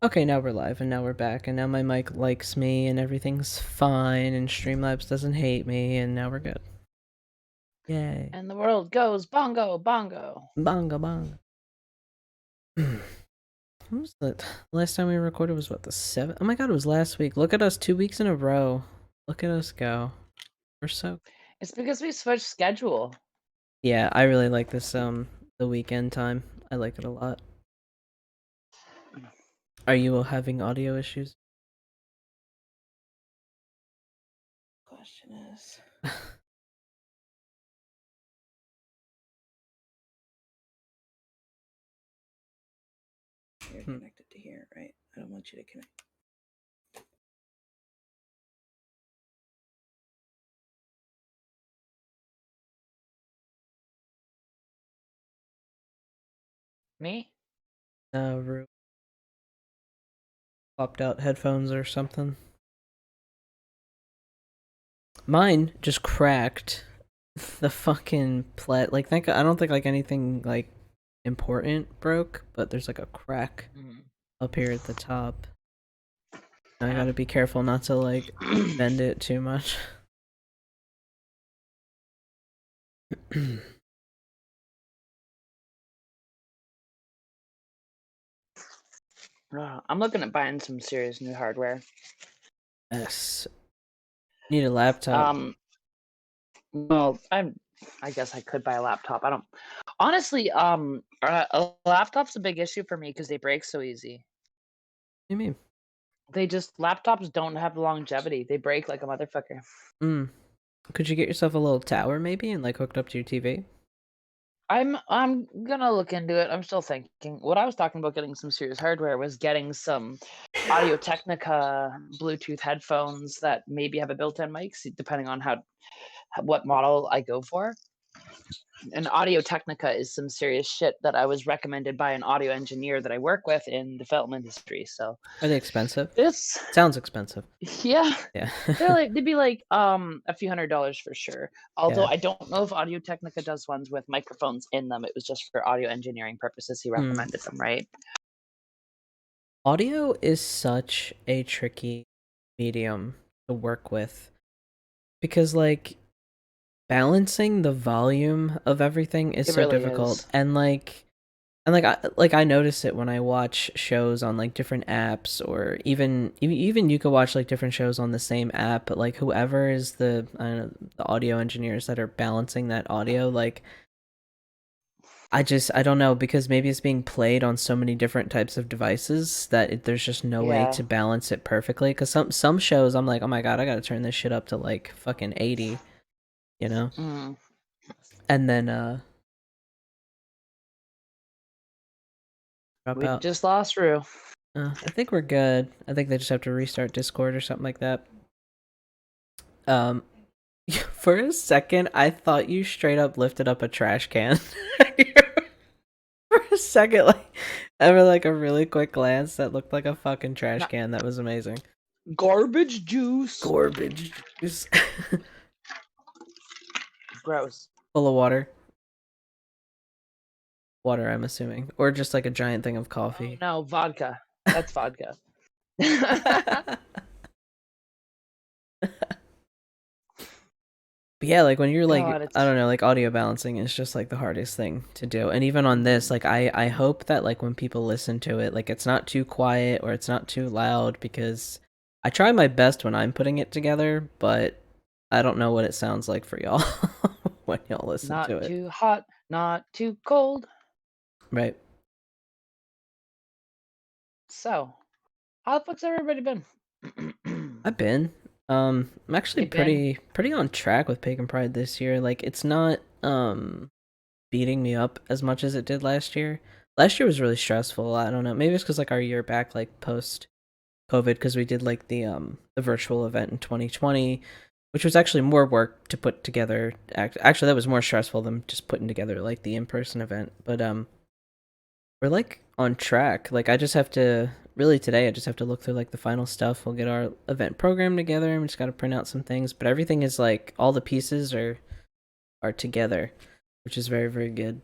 Okay, now we're live, and now we're back, and now my mic likes me, and everything's fine, and Streamlabs doesn't hate me, and now we're good. Yay. And the world goes bongo, bongo. Bonga, bonga. When was the last time we recorded? Was what, the 7th? Oh my god, it was last week. Look at us, 2 weeks in a row. Look at us go. We're so... It's because we switched schedule. Yeah, I really like this, the weekend time. I like it a lot. Are you having audio issues? Question is... You're connected to here, right? I don't want you to connect. Me? No, popped out headphones or something. Mine just cracked. The fucking like, I don't think like anything like important broke, but there's like a crack up here at the top. I gotta be careful not to like bend it too much. I'm looking at buying some serious new hardware. Yes. Need a laptop. Well, I guess I could buy a laptop. I don't... Honestly, a laptop's a big issue for me because they break so easy. What do you mean? Laptops don't have longevity. They break like a motherfucker. Could you get yourself a little tower maybe and like hooked up to your TV? I'm gonna look into it. I'm still thinking. What I was talking about getting some serious hardware was getting some Audio Technica Bluetooth headphones that maybe have a built-in mic, depending on what model I go for. And Audio Technica is some serious shit that I was recommended by an audio engineer that I work with in the film industry. So Are they expensive? this, Sounds expensive. yeah, Yeah. they'd be like a few $100s for sure. Although Yeah. I don't know if Audio Technica does ones with microphones in them. It was just for audio engineering purposes he recommended them, right? Audio is such a tricky medium to work with because like balancing the volume of everything is It so really difficult, is. and I notice it when I watch shows on like different apps, or even you could watch like different shows on the same app, but like whoever is the, I don't know, the audio engineers that are balancing that audio, like I don't know, because maybe it's being played on so many different types of devices that there's just no way Yeah. to balance it perfectly. Because some shows I'm like, oh my god, I gotta turn this shit up to like fucking 80, you know, and then drop We out. just lost Rue. I think we're good. I think they just have to restart Discord or something like that. Um, for a second, I thought you straight up lifted up a trash can. For a second, like, ever like a really quick glance, that looked like a fucking trash can. That was amazing. Garbage juice. Garbage juice. Gross. Full of water. Water, I'm assuming. Or just like a giant thing of Oh coffee. no, vodka. That's vodka. But yeah, like when you're like, God, I it's don't know, like audio balancing is just like the hardest thing to do. And even on this, like I hope that like when people listen to it, like it's not too quiet or it's not too loud, because I try my best when I'm putting it together, but I don't know what it sounds like for y'all when y'all listen not to it. too hot, not too cold. Right. So, how the fuck's everybody been? I've been. I'm actually You've been? pretty on track with Pagan Pride this year. Like it's not beating me up as much as it did last year. Last year was really stressful. I don't know. Maybe it's because like our year back, like post COVID, because we did like the virtual event in 2020, which was actually more work to put together. Actually, that was more stressful than just putting together like the in person event. But we're like on track. Like I just have to really today. I just have to look through like the final stuff. We'll get our event program together, and we just got to print out some things. But everything is like all the pieces are together, which is very very good.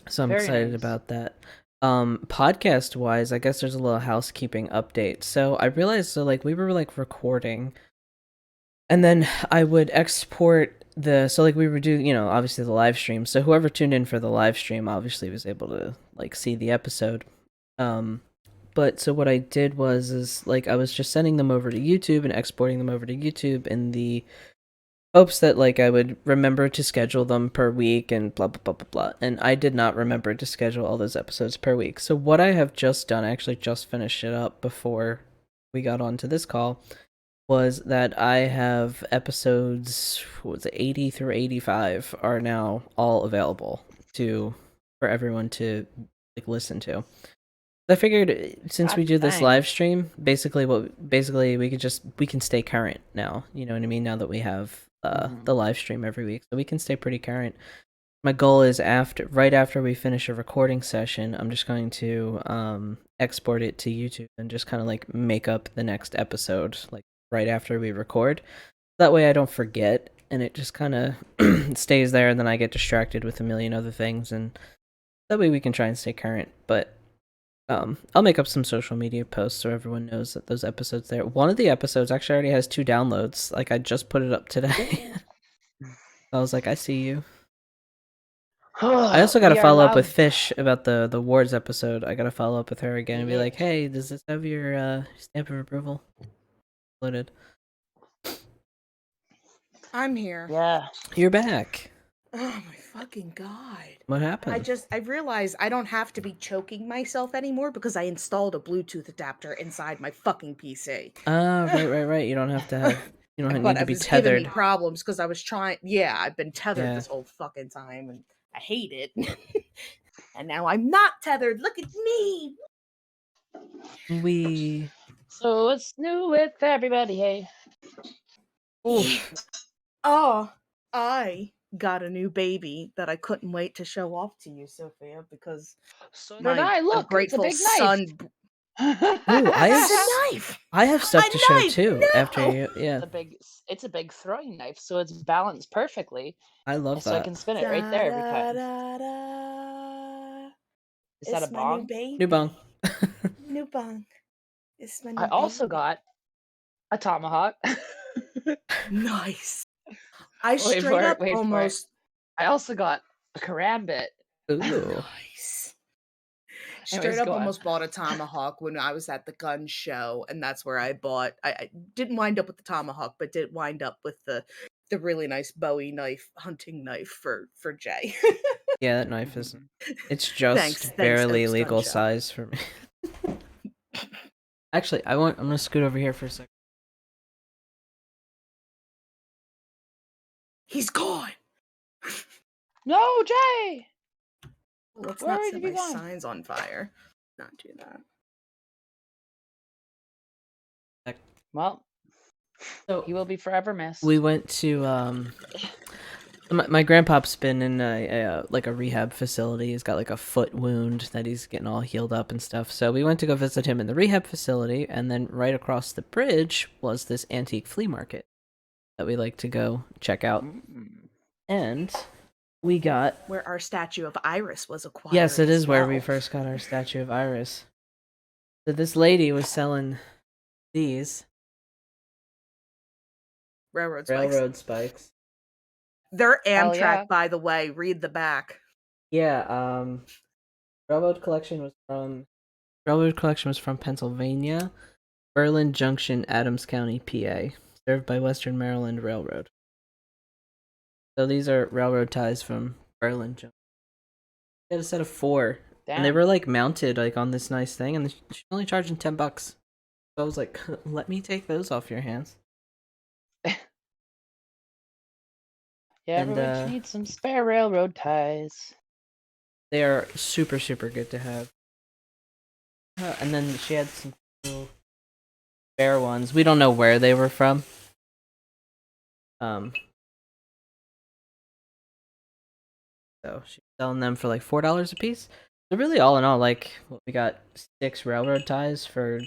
So I'm Very excited nice. about that. Podcast wise, I guess there's a little housekeeping update. So I realized, so like we were like recording, and then I would export so like we would do, obviously the live stream. So whoever tuned in for the live stream obviously was able to like see the episode. Um, but so what I did is like I was just sending them over to YouTube and exporting them over to YouTube in the hopes that like I would remember to schedule them per week and blah blah blah blah blah. And I did not remember to schedule all those episodes per week. So what I have just done, I actually just finished it up before we got onto this call, was that I have episodes, what was it, 80 through 85 are now all available to for everyone to like listen to. I figured since we God do this dang. live stream, basically we can stay current now. You know what I mean? Now that we have the live stream every week, so we can stay pretty current. My goal is right after we finish a recording session, I'm just going to export it to YouTube and just kind of like make up the next episode like right after we record. That way I don't forget and it just kind of stays there, and then I get distracted with a million other things, and that way we can try and stay current. But I'll make up some social media posts so everyone knows that those episodes there. One of the episodes actually already has 2 downloads. Like I just put it up today. I was like, I see you. I also got to We are follow up allowed. with Fish about the wards episode. I got to follow up with her again and be Yeah. like, hey, does this have your stamp of approval loaded? I'm here. Yeah. You're back. Oh my fucking god. What happened? I realized I don't have to be choking myself anymore because I installed a Bluetooth adapter inside my fucking PC. Ah, right. You don't have to have. You don't But need to it be was giving me tethered. problems because I was trying. Yeah, I've been tethered Yeah. this whole fucking time, and I hate it. And now I'm not tethered. Look at me. So it's new with everybody, hey. Oof. Oh, I got a new baby that I couldn't wait to show off to you, Sophia, because So did my I. Look, it's a ungrateful big son. knife. Ooh, It's a knife. I have stuff A to show knife. too. After No. you, yeah, It's a big throwing knife, so it's balanced perfectly. I love So I that. can spin it right Da, there every da, time. da, da. Is that a It's my new bong? baby. New bong. New bong. It's my new I also baby. got a tomahawk. Nice. I Wait straight for it, up wait for it. almost. I also got a karambit. Ooh. Nice. Straight Anyways, up go on. almost bought a tomahawk when I was at the gun show, and that's where I bought. I didn't wind up with the tomahawk, but did wind up with the really nice Bowie knife, hunting knife for Jay. Yeah, that knife is. It's just Thanks, barely Oaks Gun legal Show. size for me. Actually, I'm gonna scoot over here for a second. He's gone. No, Jay! Let's Where not have set you my gone? signs on fire. Not do that. Well, So he will be forever missed. we went to my grandpa's been in a like a rehab facility. He's got like a foot wound that he's getting all healed up and stuff. So we went to go visit him in the rehab facility, and then right across the bridge was this antique flea market that we like to go check out. And we got Where our statue of Iris was acquired. yes, it as is where we well. first got our statue of Iris. So this lady was selling these Railroad spikes. spikes. They're Amtrak, yeah. by the way. Read the back. Yeah, Railroad collection was from Pennsylvania, Berlin Junction, Adams County, PA, served by Western Maryland Railroad. So these are railroad ties from Berlin Junction. They had a set of 4, and they Damn. were like mounted like on this nice thing, and she's only charging $10. So I was like, let me take those off your hands. Yeah, everyone needs some spare railroad ties. They are super, super good to have. And then she had some cool spare ones. We don't know where they were from. So she's selling them for like $4 a piece. So really, all in all, like we got 6 railroad ties for.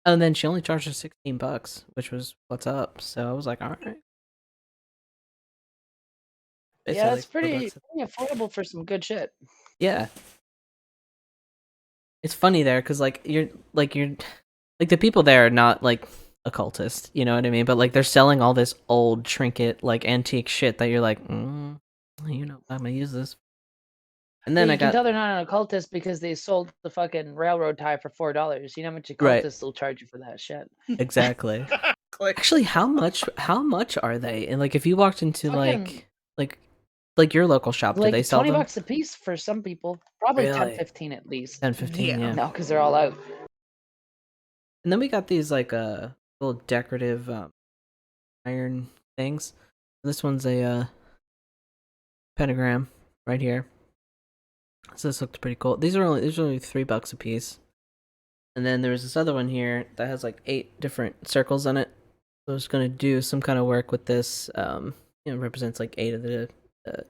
Oh, and then she only charged us $16, which was what's up. So I was like, all right. Yeah, it's like pretty affordable for some good shit. Yeah. it's funny there because like you're like the people there are not like occultists, you know what I mean? But like they're selling all this old trinket like antique shit that you're like, I'm gonna use this. And then Well, I you can got tell they're not an occultist because they sold the fucking railroad tie for $4. You know how much right, occultists will charge you for that shit? exactly. Click. Actually, how much are they? And like if you walked into Fucking like your local shop, do they like sell 20 them? bucks a piece for some people. Probably 10, Really? 15 at least. 10, 15, Yeah. yeah. No, because they're all out. And then we got these like little decorative iron things. This one's a pentagram right here. So this looked pretty cool. These are only $3 a piece. And then there's this other one here that has like 8 different circles on it. So I was gonna do some kind of work with this. Represents like 8 of the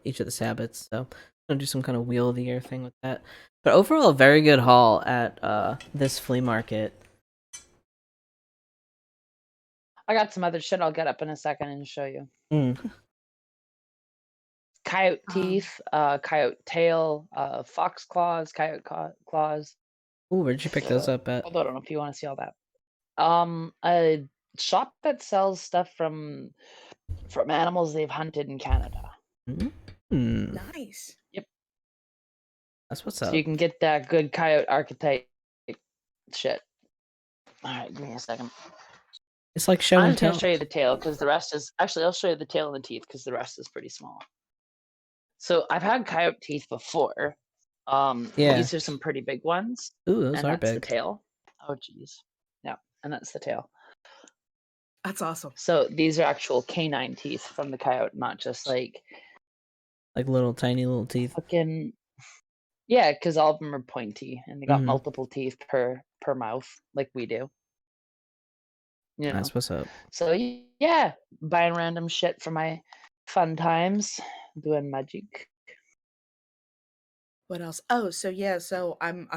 each of the Sabbats. So I'm gonna do some kind of wheel of the year thing with that. But overall, a very good haul at this flea market. I got some other shit I'll get up in a second and show you. Coyote teeth, coyote tail, fox claws, coyote claws. Ooh, where'd you pick those up at? Although I don't know if you want to see all that. A shop that sells stuff from animals they've hunted in Canada. Nice. Yep. That's what's So up. you can get that good coyote archetype shit. All right, give me a second. It's like show I'm and just gonna tell. show you the tail because the rest is actually I'll show you the tail and the teeth because the rest is pretty small. So I've had coyote teeth before. Yeah. These are some pretty big ones. Ooh, those and are that's the big. tail. Oh geez. Yeah, and that's the tail. That's awesome. So these are actual canine teeth from the coyote, not just like little tiny little teeth. fucking. Yeah, because all of them are pointy and they got multiple teeth per mouth, like we do. You know. That's what's up. So yeah, buying random shit for my fun times, doing magic. What else? Oh, so yeah, so I'm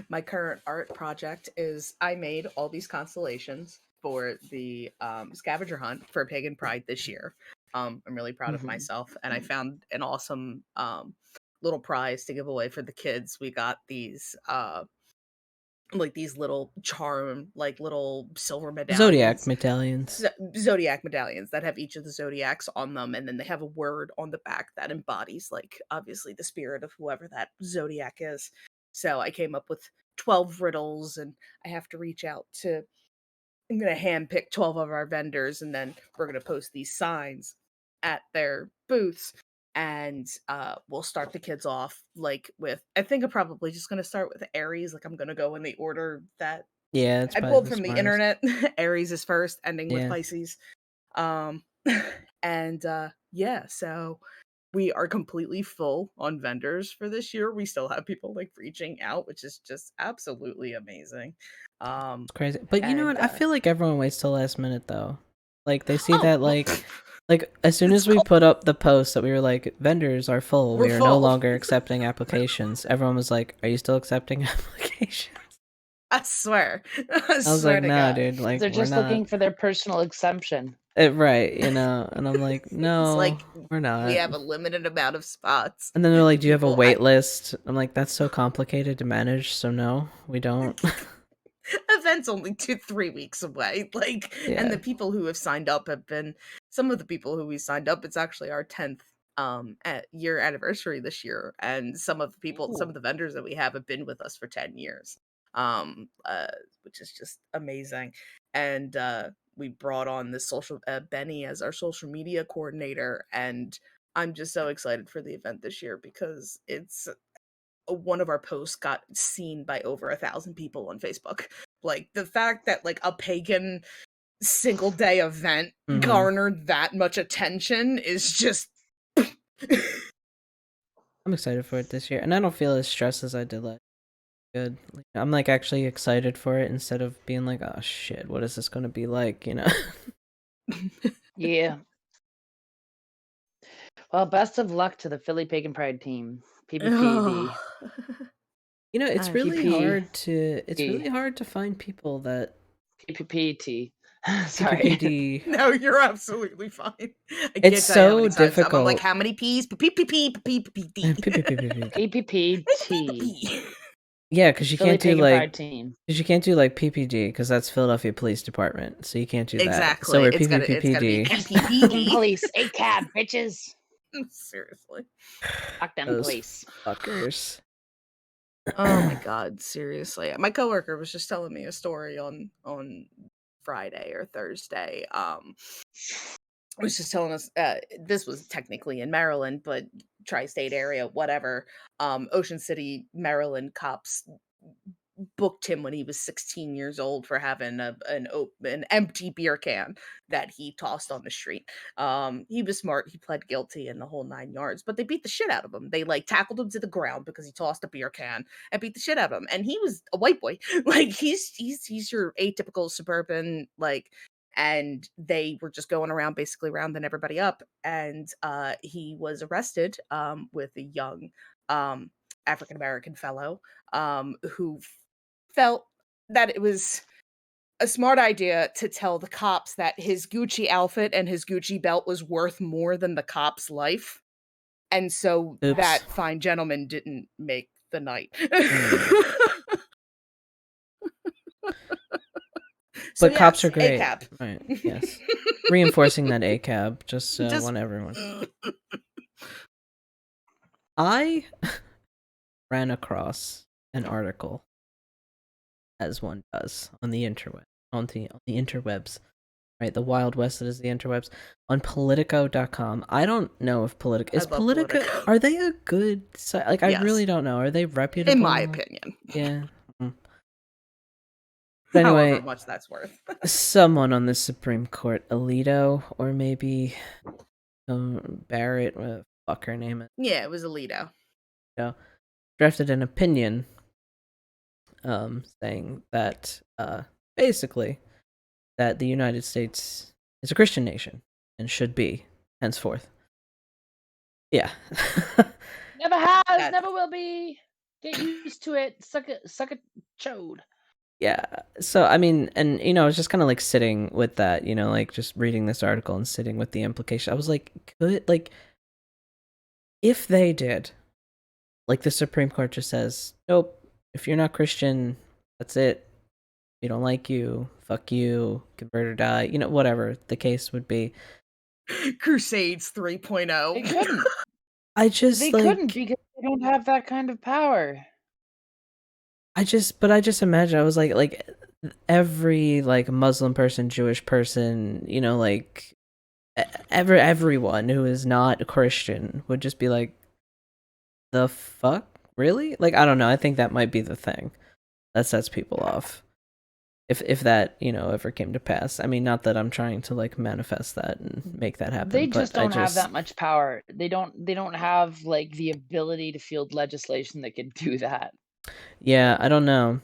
my current art project is I made all these constellations for the scavenger hunt for Pagan Pride this year. I'm really proud of myself, and I found an awesome little prize to give away for the kids. We got these like these little charm, like little silver medallions. Zodiac medallions that have each of the zodiacs on them, and then they have a word on the back that embodies, like, obviously the spirit of whoever that zodiac is. So I came up with 12 riddles, and I have to reach out to. I'm gonna handpick 12 of our vendors, and then we're gonna post these signs at their booths. And we'll start the kids off like with. I think I'm probably just gonna start with Aries. Like I'm gonna go in the order that Yeah, it's I probably pulled from the internet. Aries is first, ending with Pisces. And yeah, so we are completely full on vendors for this year. We still have people like reaching out, which is just absolutely amazing. It's crazy. But you know what? I feel like everyone waits till last minute though. Like they see Oh, that like as soon as we put up the post that we were like vendors are full, we are no longer accepting applications. Everyone was like, "Are you still accepting applications?" I swear. I was like, "Nah, dude. Like they're we're just not." looking for their personal exemption. Right, and I'm like, no, It's like we're not. We have a limited amount of spots. And then they're like, do you have a wait list? I'm like, that's so complicated to manage, so no, we don't. Event's only 2-3 weeks away. Like, and the people who have signed up have been some of the people who we signed up. It's actually our 10th year anniversary this year, and some of the people, some of the vendors that we have been with us for 10 years, which is just amazing. And we brought on this social Benny as our social media coordinator, and I'm just so excited for the event this year because it's one of our posts got seen by over 1,000 people on Facebook. Like the fact that like a pagan single day event garnered that much attention is just. I'm excited for it this year, and I don't feel as stressed as I did last. Good. I'm like actually excited for it instead of being like, oh shit, what is this going to be like? You know. Yeah. Well, best of luck to the Philly Pagan Pride team. PPPD. You know, it's really hard to find people that PPPT. Sorry. PPPD. No, you're absolutely fine. It's so difficult. I'm like, how many P's? PPPD. PPPT. Yeah, because you Philly can't do Pagan like Pride team. because you can't do like PPD because that's Philadelphia Police Department, so you can't do that. Exactly. So we're It's gotta be PPPD. MPPD. Police, ACAB, bitches. Seriously. Fuck them Those police. fuckers. Oh my god, seriously. My coworker was just telling me a story on Friday or Thursday. Was just telling us this was technically in Maryland, but tri-state area, whatever. Ocean City, Maryland cops booked him when he was 16 years old for having an empty beer can that he tossed on the street. He was smart. He pled guilty in the whole 9 yards, but they beat the shit out of him. They like tackled him to the ground because he tossed a beer can and beat the shit out of him. And he was a white boy. Like he's your atypical suburban like. And they were just going around basically rounding everybody up. And he was arrested with a young African American fellow who felt that it was a smart idea to tell the cops that his Gucci outfit and his Gucci belt was worth more than the cop's life. And so Oops. that fine gentleman didn't make the night. But cops are yes, great. ACAB. Right, yes. Reinforcing that ACAB, just Just- want everyone. I ran across an article, as one does, on the interwebs, right? The Wild West that is the interwebs, on Politico.com. I don't know if I love Politico, Politico. are they a good site? Like, I Yes. really don't know. Are they reputable? In my opinion. Yeah. But anyway, However much that's worth. someone on the Supreme Court, Alito, or maybe Barrett, what the fuck her name is. Yeah, it was Alito. Drafted an opinion saying that basically that the United States is a Christian nation and should be henceforth. Yeah. Never has, That- never will be. Get used to it. Suck it, chode. Yeah. So I mean, and I was just kind of like sitting with that, like just reading this article and sitting with the implication. I was like, if they did, like the Supreme Court just says, nope, if you're not Christian, that's it. We don't like you, fuck you, convert or die, whatever the case would be. Crusades 3.0. They couldn't. I just They like couldn't because they don't have that kind of power. I just imagine I was like every like Muslim person, Jewish person, like everyone who is not a Christian would just be like, the fuck? Really? Like, I don't know. I think that might be the thing that sets people off. If that, ever came to pass. I mean, not that I'm trying to like manifest that and make that happen. They just but don't have that much power. They don't have like the ability to field legislation that can do that. Yeah, I don't know.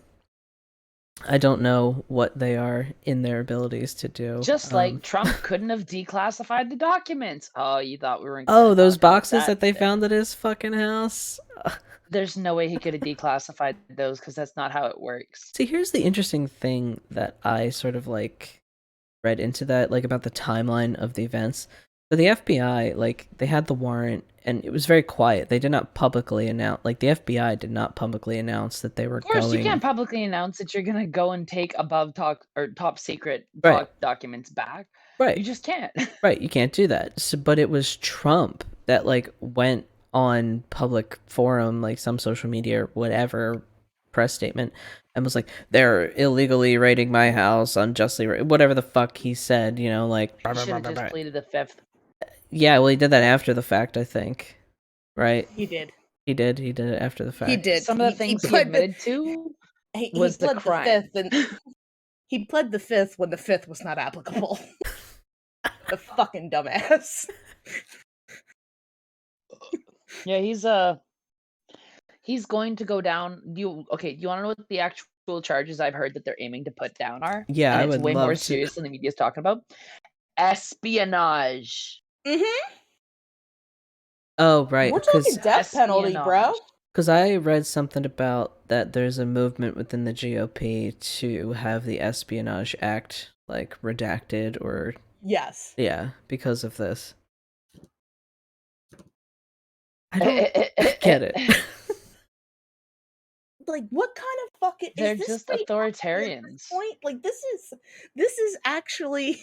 I don't know what they are in their abilities to do. Just like Trump couldn't have declassified the documents. Oh, you thought we weren't? Oh, those boxes that they found at his fucking house. There's no way he could have declassified those because that's not how it works. See, here's the interesting thing that I sort of like read into that, like about the timeline of the events. So the FBI, like, they had the warrant, and it was very quiet. They did not publicly announce, like, the FBI did not publicly announce that they were Of course, going. you can't publicly announce that you're gonna go and take top secret Right. documents back. Right. You just can't. Right, you can't do that. So, but it was Trump that like went on public forum, like some social media or whatever press statement, and was like, they're illegally raiding my house, unjustly, whatever the fuck he said, like. He should have just pleaded the fifth. Yeah, well, he did that after the fact, I think. Right? He did. He did it after the fact. He did. Some of the things he admitted to was the crime. He pled the fifth when the fifth was not applicable. The fucking dumbass. Yeah, he's going to go down. Do you want to know what the actual charges I've heard that they're aiming to put down are? Yeah, and I it's would way love more to. serious than the media's talking about. Espionage. Mm-hmm. Oh, right. We're talking death penalty, bro. Because I read something about that there's a movement within the GOP to have the Espionage Act, like, redacted or... Yes. Yeah, because of this. I don't get it. like what kind of fucking They're is this just state at this authoritarians. point? Like this is actually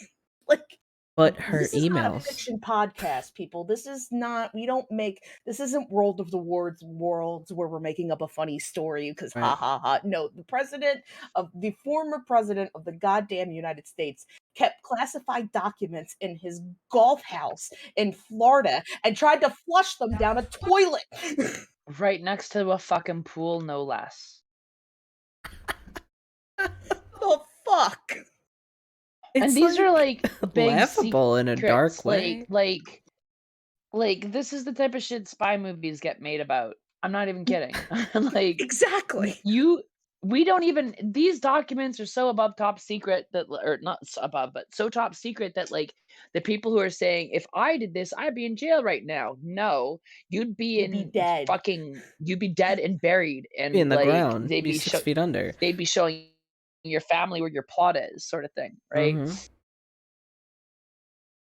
like But her this is not a emails. fiction podcast, people. This is not. We don't make. This isn't World of the worlds where we're making up a funny story because Right. ha ha ha. No, the former president of the goddamn United States kept classified documents in his golf house in Florida and tried to flush them down a toilet. Right next to a fucking pool, no less. The fuck? And these are like big laughable in a dark secrets, way. like this is the type of shit spy movies get made about. I'm not even kidding. Like Exactly. we don't even, these documents are so above top secret that, or not above, but so top secret that like the people who are saying, if I did this, I'd be in jail right now. No, you'd be You'd be dead. you'd be dead and buried, and Be in the like ground. they'd Be be 6 feet under. they'd be showing your family where your plot is, sort of thing, right?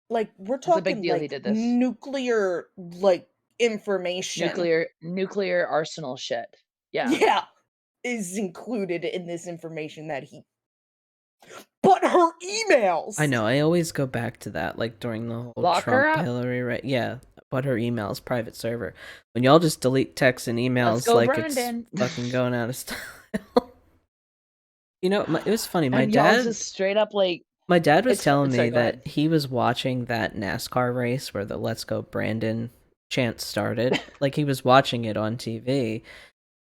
Like we're It's a big talking deal he like did this. nuclear like information. Nuclear arsenal shit. Yeah, is included in this information that he. But her emails. I know. I always go back to that, like during the whole Lock her Trump up. Hillary, right? Yeah, but her emails, private server. When y'all just delete texts and emails go, like Brandon. it's fucking going out of style. You know, it was funny. And y'all just straight up like. My dad was It's- telling sorry, me go ahead. that he was watching that NASCAR race where the "Let's Go Brandon" chant started. Like he was watching it on TV,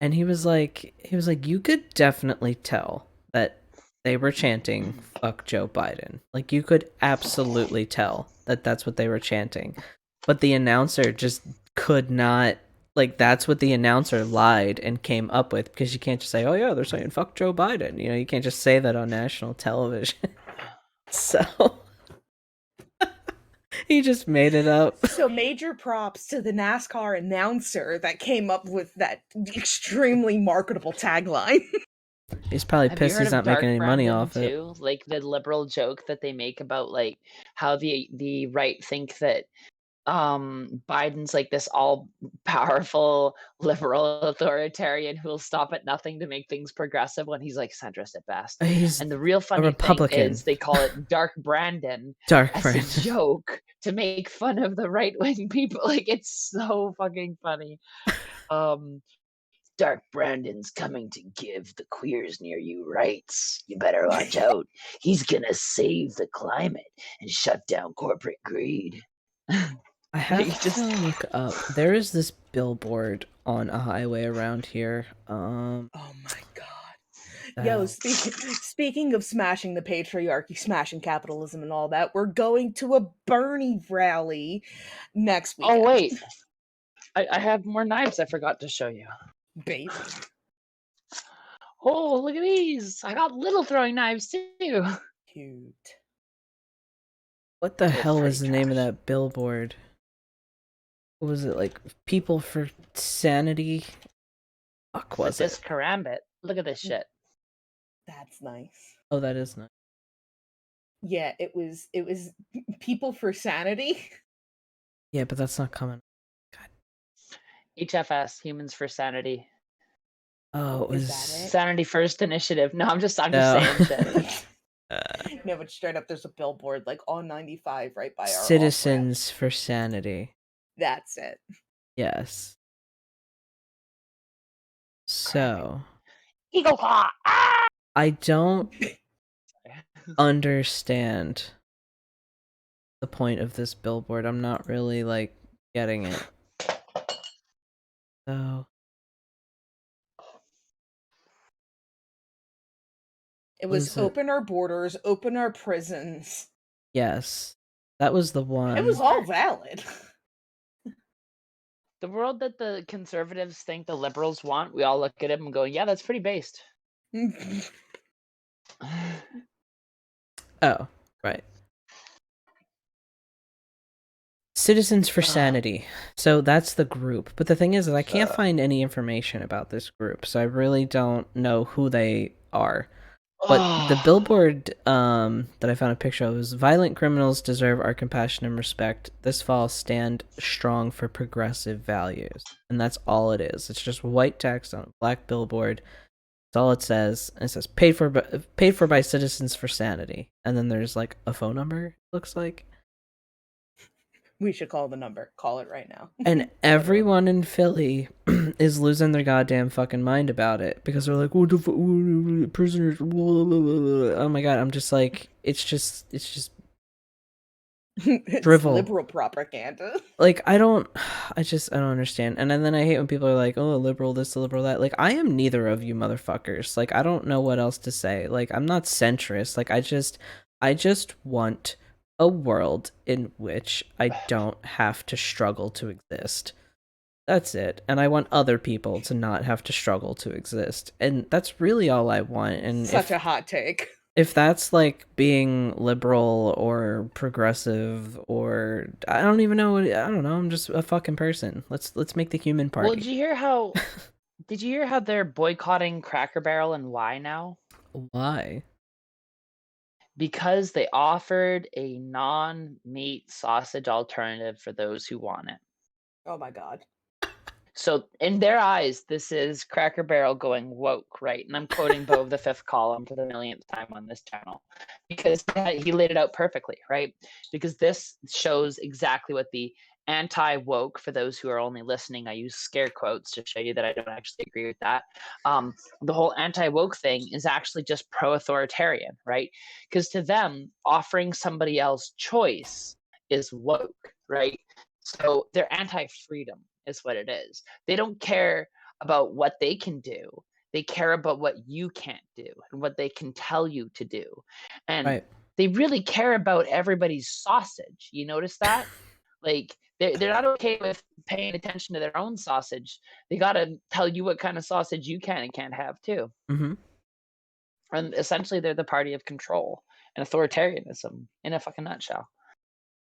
and he was like, you could definitely tell that they were chanting "Fuck Joe Biden." Like you could absolutely tell that that's what they were chanting, but the announcer just could not. Like that's what the announcer lied and came up with, because you can't just say, "Oh yeah, they're saying fuck Joe Biden." You know, you can't just say that on national television. So he just made it up. So major props to the NASCAR announcer that came up with that extremely marketable tagline. He's probably Have you pissed heard he's of not making Dark any money Brandon off it. too? Like the liberal joke that they make about like how the right think that Biden's like this all powerful liberal authoritarian who will stop at nothing to make things progressive when he's like centrist at best. He's And the real funny thing Republican. is they call it Dark Brandon Dark as Brandon. a joke to make fun of the right wing people. Like it's so fucking funny. Dark Brandon's coming to give the queers near you rights. You better watch out. He's gonna save the climate and shut down corporate greed. I have Like, to look up. There is this billboard on a highway around here. Oh my god. Yo, speaking of smashing the patriarchy, smashing capitalism and all that, we're going to a Bernie rally next weekend. Oh wait. I have more knives I forgot to show you. Baby. Oh, look at these. I got little throwing knives too. Cute. What the hell was the pretty name of trash. that billboard? What was it, like People for Sanity? Fuck, was This it? karambit. Look at this shit. That's nice. Oh, that is nice. Yeah, it was People for Sanity. Yeah, but that's not coming. HFS, Humans for Sanity. Oh, it was Is that it? Sanity First Initiative. No, I'm just saying shit. No, but straight up, there's a billboard like on 95 right by our Citizens for Sanity. That's it. Yes. So Eagle Claw. Ah! I don't understand the point of this billboard. I'm not really like getting it. So It What was is it? open our borders, open our prisons. yes, that was the one. It was all valid. The world that the conservatives think the liberals want, we all look at it and go, yeah, that's pretty based. Oh, right. Citizens for Sanity. So that's the group. But the thing is that I can't find any information about this group, so I really don't know who they are. But the billboard that I found a picture of was violent criminals deserve our compassion and respect. This fall stand strong for progressive values. And that's all it is. It's just white text on a black billboard. That's all it says. And it says paid for by citizens for sanity. And then there's like a phone number, looks like. We should call the number. Call it right now. And everyone in Philly is losing their goddamn fucking mind about it because they're like, "What the prisoners?" Oh my god! I'm just like, it's just It's drivel. liberal propaganda. Like I don't understand. And then I hate when people are like, "Oh, liberal this, liberal that." Like I am neither of you motherfuckers. Like I don't know what else to say. Like I'm not centrist. Like I just want a world in which I don't have to struggle to exist. That's it. And I want other people to not have to struggle to exist. And that's really all I want. And Such a hot take. If that's like being liberal or progressive or I don't even know I don't know, I'm just a fucking person. Let's make the human party. Well, did you hear how they're boycotting Cracker Barrel and why now? Why? Because they offered a non-meat sausage alternative for those who want it. Oh my god. So in their eyes, this is Cracker Barrel going woke, right? And I'm quoting Bo of the Fifth Column for the millionth time on this channel because he laid it out perfectly, right? Because this shows exactly what the anti-woke, for those who are only listening, I use scare quotes to show you that I don't actually agree with that. The whole anti-woke thing is actually just pro-authoritarian, right? Because to them, offering somebody else choice is woke, right? So they're anti-freedom is what it is. They don't care about what they can do. They care about what you can't do and what they can tell you to do. And they really care about everybody's sausage. You notice that? Like they're not okay with paying attention to their own sausage. They got to tell you what kind of sausage you can and can't have too. Mm-hmm. And essentially they're the party of control and authoritarianism in a fucking nutshell.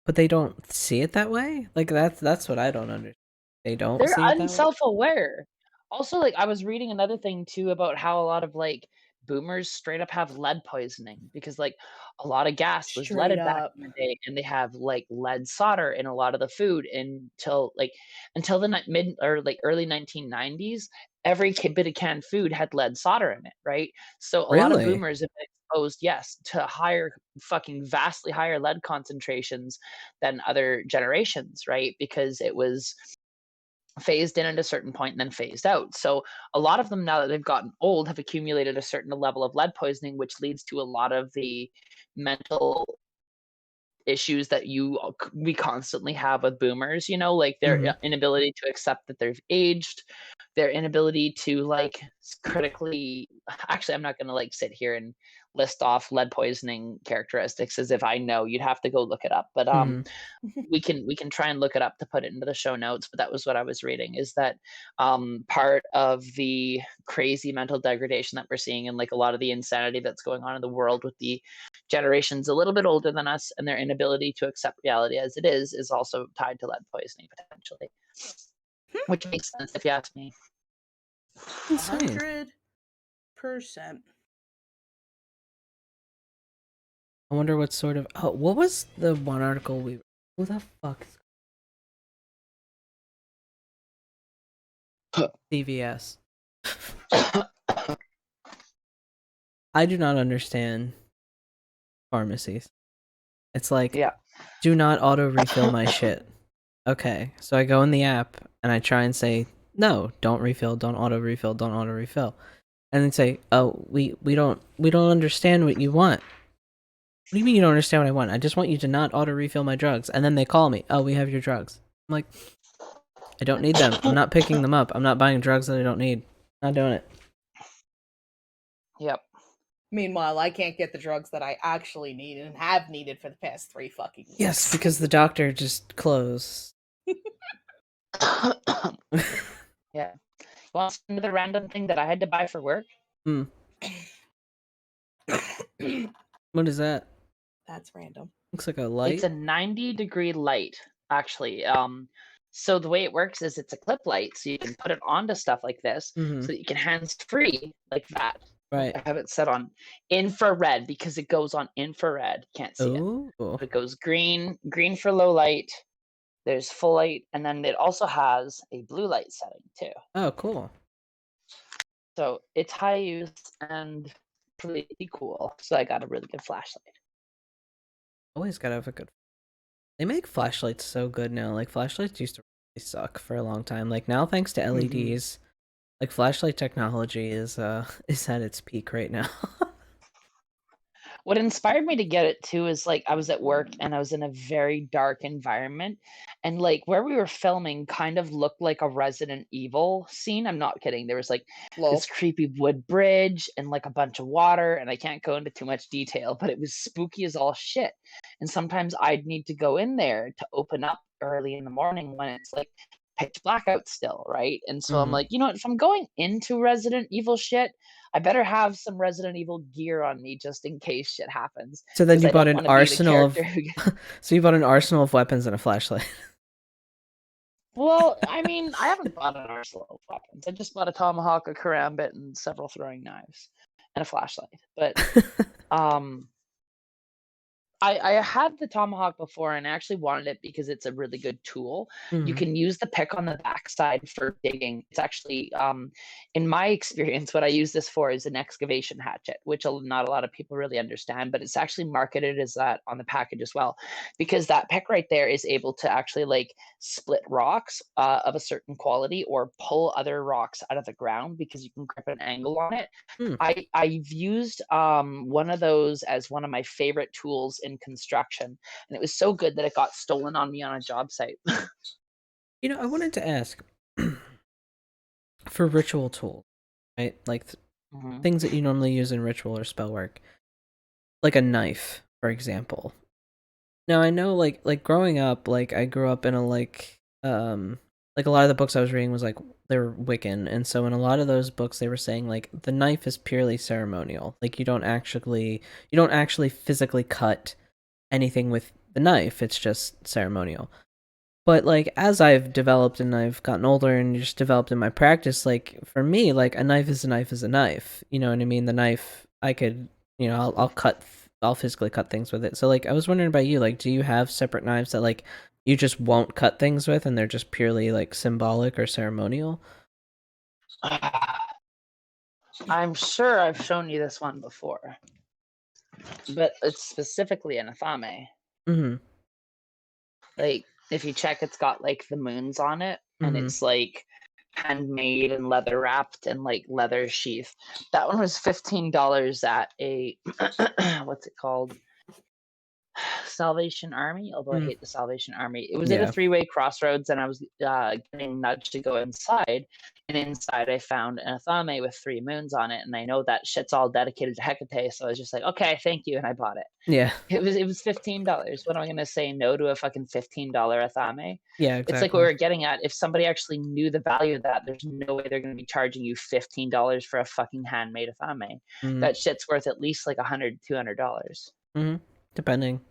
But they don't see it that way? Like that's what I don't understand. They don't They're see it that way? unself-aware. Also, like I was reading another thing too about how a lot of like boomers straight up have lead poisoning because like a lot of gas was Straight leaded back up. in the day, and they have like lead solder in a lot of the food until the mid or like early 1990s. Every bit of canned food had lead solder in it, right? So a lot of Really? boomers have been exposed, yes, to vastly higher lead concentrations than other generations, right? Because it was phased in at a certain point and then phased out. So a lot of them, now that they've gotten old, have accumulated a certain level of lead poisoning, which leads to a lot of the mental issues that we constantly have with boomers, you know, like their inability to accept that they've aged, their inability to like critically, actually I'm not going to like sit here and list off lead poisoning characteristics as if I know. You'd have to go look it up, but we can try and look it up to put it into the show notes. But that was what I was reading, is that part of the crazy mental degradation that we're seeing and like a lot of the insanity that's going on in the world with the generations a little bit older than us and their inability to accept reality as it is also tied to lead poisoning potentially, which makes sense if you ask me. 100%. I wonder what sort of what was the one article who the fuck CVS. I do not understand pharmacies. It's like, do not auto refill my shit. Okay, so I go in the app and I try and say, no, don't refill, don't auto refill, don't auto refill, and then say, oh, we don't understand what you want. What do you mean you don't understand what I want? I just want you to not auto refill my drugs. And then they call me, oh, we have your drugs. I'm like, I don't need them. I'm not picking them up. I'm not buying drugs that I don't need. Not doing it. Yep. Meanwhile, I can't get the drugs that I actually need and have needed for the past 3 fucking weeks. Yes, because the doctor just closed. Yeah. Want another random thing that I had to buy for work? What is that? That's random. Looks like a light. It's a 90-degree light, actually. So the way it works is it's a clip light, so you can put it onto stuff like this, so that you can hands-free like that. Right. I have it set on infrared because it goes on infrared. Can't see it. Ooh. But it goes green for low light. There's full light, and then it also has a blue light setting too. Oh, cool. So it's high use and pretty cool. So I got a really good flashlight. Always gotta have a good. They make flashlights so good now. Like flashlights used to really suck for a long time. Like now, thanks to LEDs, like flashlight technology is is at its peak right now. What inspired me to get it too is like I was at work and I was in a very dark environment, and like where we were filming kind of looked like a Resident Evil scene. I'm not kidding. There was like Lol. this creepy wood bridge and like a bunch of water, and I can't go into too much detail, but it was spooky as all shit. And sometimes I'd need to go in there to open up early in the morning when it's like pitch black out still, right? And so I'm Mhm. like, you know what, if I'm going into Resident Evil shit, I better have some Resident Evil gear on me just in case shit happens. So then Because you I bought don't an want to be the arsenal character of. who So you bought an arsenal of weapons and a flashlight. Well, I mean, I haven't bought an arsenal of weapons. I just bought a tomahawk, a karambit, and several throwing knives, and a flashlight. But um I had the tomahawk before and I actually wanted it because it's a really good tool. You Mhm. can use the pick on the backside for digging. It's actually, in my experience, what I use this for is an excavation hatchet, which not a lot of people really understand, but it's actually marketed as that on the package as well, because that pick right there is able to actually like split rocks of a certain quality or pull other rocks out of the ground because you can grip an angle on it. Hmm. I've used one of those as one of my favorite tools in construction, and it was so good that it got stolen on me on a job site. You know, I wanted to ask for ritual tools, right? Like Mhm. things that you normally use in ritual or spell work, like a knife, for example. Now I know, like growing up, like I grew up in a like a lot of the books I was reading was like they were Wiccan, and so in a lot of those books they were saying like the knife is purely ceremonial. Like you don't actually physically cut anything with the knife. It's just ceremonial. But like as I've developed and I've gotten older and just developed in my practice, like for me, like a knife is a knife is a knife. You know what I mean? The knife I could, I'll physically cut things with it. So like I was wondering about you, like do you have separate knives that like you just won't cut things with and they're just purely like symbolic or ceremonial? I'm sure I've shown you this one before, but it's specifically an athame. Mhm. Like if you check, it's got like the moons on it, and Mhm. it's like handmade and leather wrapped and like leather sheath. That one was $15 at a what's it called? Salvation Army, although I Mm. hate the Salvation Army. It was at a Yeah. three-way crossroads, and I was getting nudged to go inside. And inside, I found an athame with three moons on it, and I know that shit's all dedicated to Hecate. So I was just like, okay, thank you, and I bought it. Yeah. It was $15. What am I gonna say no to a fucking $15 athame? Yeah, It's like what we exactly. were getting at. If somebody actually knew the value of that, there's no way they're gonna be charging you $15 for a fucking handmade athame. Mhm. That shit's worth at least like $100, $200. Mhm. Depending.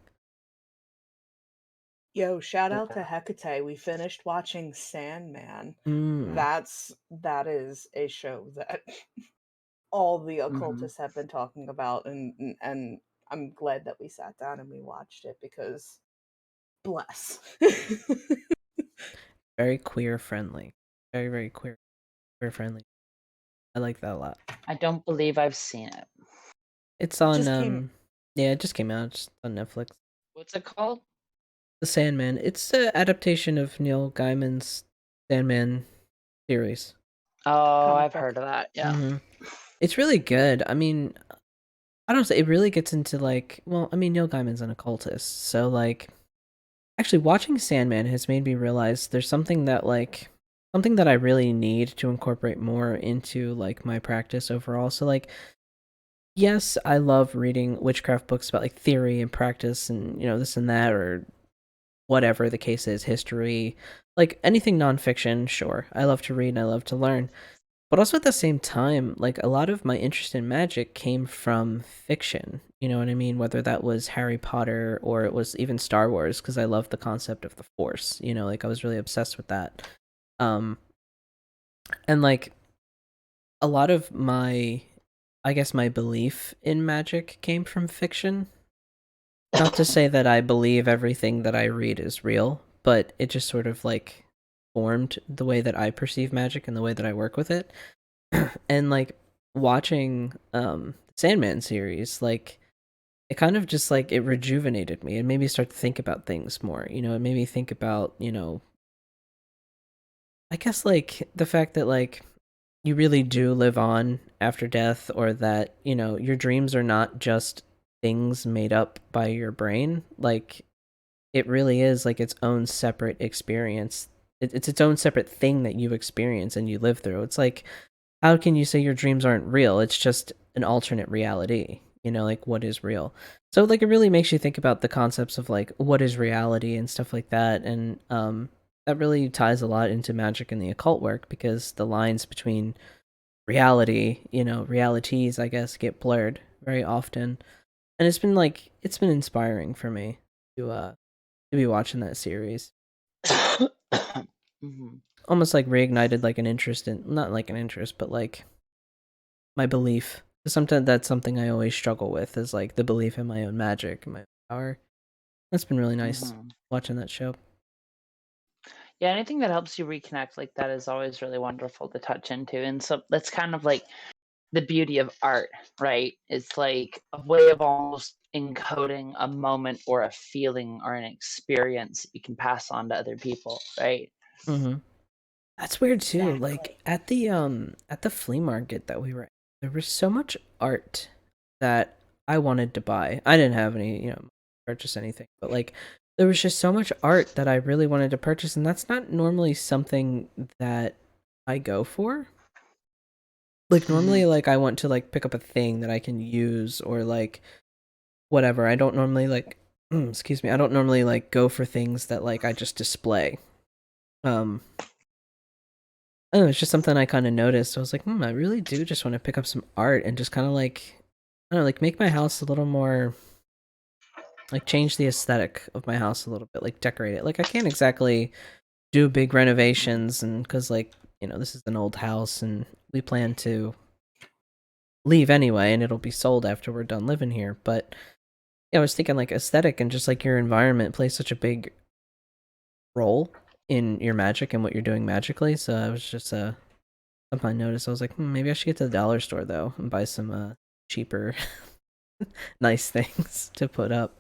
Yo, shout out to Yeah. Hecate. We finished watching Sandman. Mm. That is a show that all the Mhm. occultists have been talking about, and I'm glad that we sat down and we watched it because bless. Very queer friendly. Very, very queer friendly. I like that a lot. I don't believe I've seen it. It's It on just came. yeah, it just came out. It's on Netflix. What's it called? The Sandman. It's an adaptation of Neil Gaiman's Sandman series. Oh, Comic I've book. heard of that. Yeah. It's really good. I mean, I don't say it really gets into like, well, I mean, Neil Gaiman's an occultist, so like, actually, watching Sandman has made me realize there's something that I really need to incorporate more into like my practice overall. So like, yes, I love reading witchcraft books about like theory and practice and this and that or whatever the case is, history, like anything nonfiction, sure. I love to read and I love to learn. But also at the same time, like a lot of my interest in magic came from fiction. You know what I mean? Whether that was Harry Potter or it was even Star Wars, because I love the concept of the Force. Like I was really obsessed with that. Um, and like a lot of my I guess my belief in magic came from fiction. Not to say that I believe everything that I read is real, but it just sort of like formed the way that I perceive magic and the way that I work with it. And like watching Sandman series, like it kind of just like it rejuvenated me. It made me start to think about things more. You know, it made me think about, I guess like the fact that like you really do live on after death, or that, your dreams are not just things made up by your brain. Like it really is like its own separate experience. It's its own separate thing that you experience and you live through. It's like, how can you say your dreams aren't real? It's just an alternate reality. Like what is real? So like it really makes you think about the concepts of like what is reality and stuff like that. And that really ties a lot into magic and the occult work, because the lines between reality, realities, I guess, get blurred very often. And it's been inspiring for me to be watching that series. Mhm. Almost like reignited like an interest in, not like an interest, but like my belief. Sometimes that's something I always struggle with, is like the belief in my own magic and my own power. That's been really nice Mhm. watching that show. Yeah, anything that helps you reconnect like that is always really wonderful to touch into. And so that's kind of like the beauty of art, right? It's like a way of almost encoding a moment or a feeling or an experience that you can pass on to other people, right? Mm-hmm. That's weird too. Like Exactly. at the flea market that we were at, there was so much art that I wanted to buy. I didn't have any, purchase anything, but like there was just so much art that I really wanted to purchase, and that's not normally something that I go for. Like normally Mhm. like I want to like pick up a thing that I can use, or like whatever. I don't normally like excuse me. I don't normally like go for things that like I just display. Um I don't know, it's just something I kind of noticed. I was like, I really do just want to pick up some art and just kind of like, I don't know, like make my house a little more, like change the aesthetic of my house a little bit, like decorate it. Like I can't exactly do big renovations, and because like, this is an old house and we plan to leave anyway, and it'll be sold after we're done living here. But yeah, I was thinking like aesthetic and just like your environment plays such a big role in your magic and what you're doing magically. So I was just something I noticed. I was like, maybe I should get to the dollar store though and buy some cheaper, nice things to put up.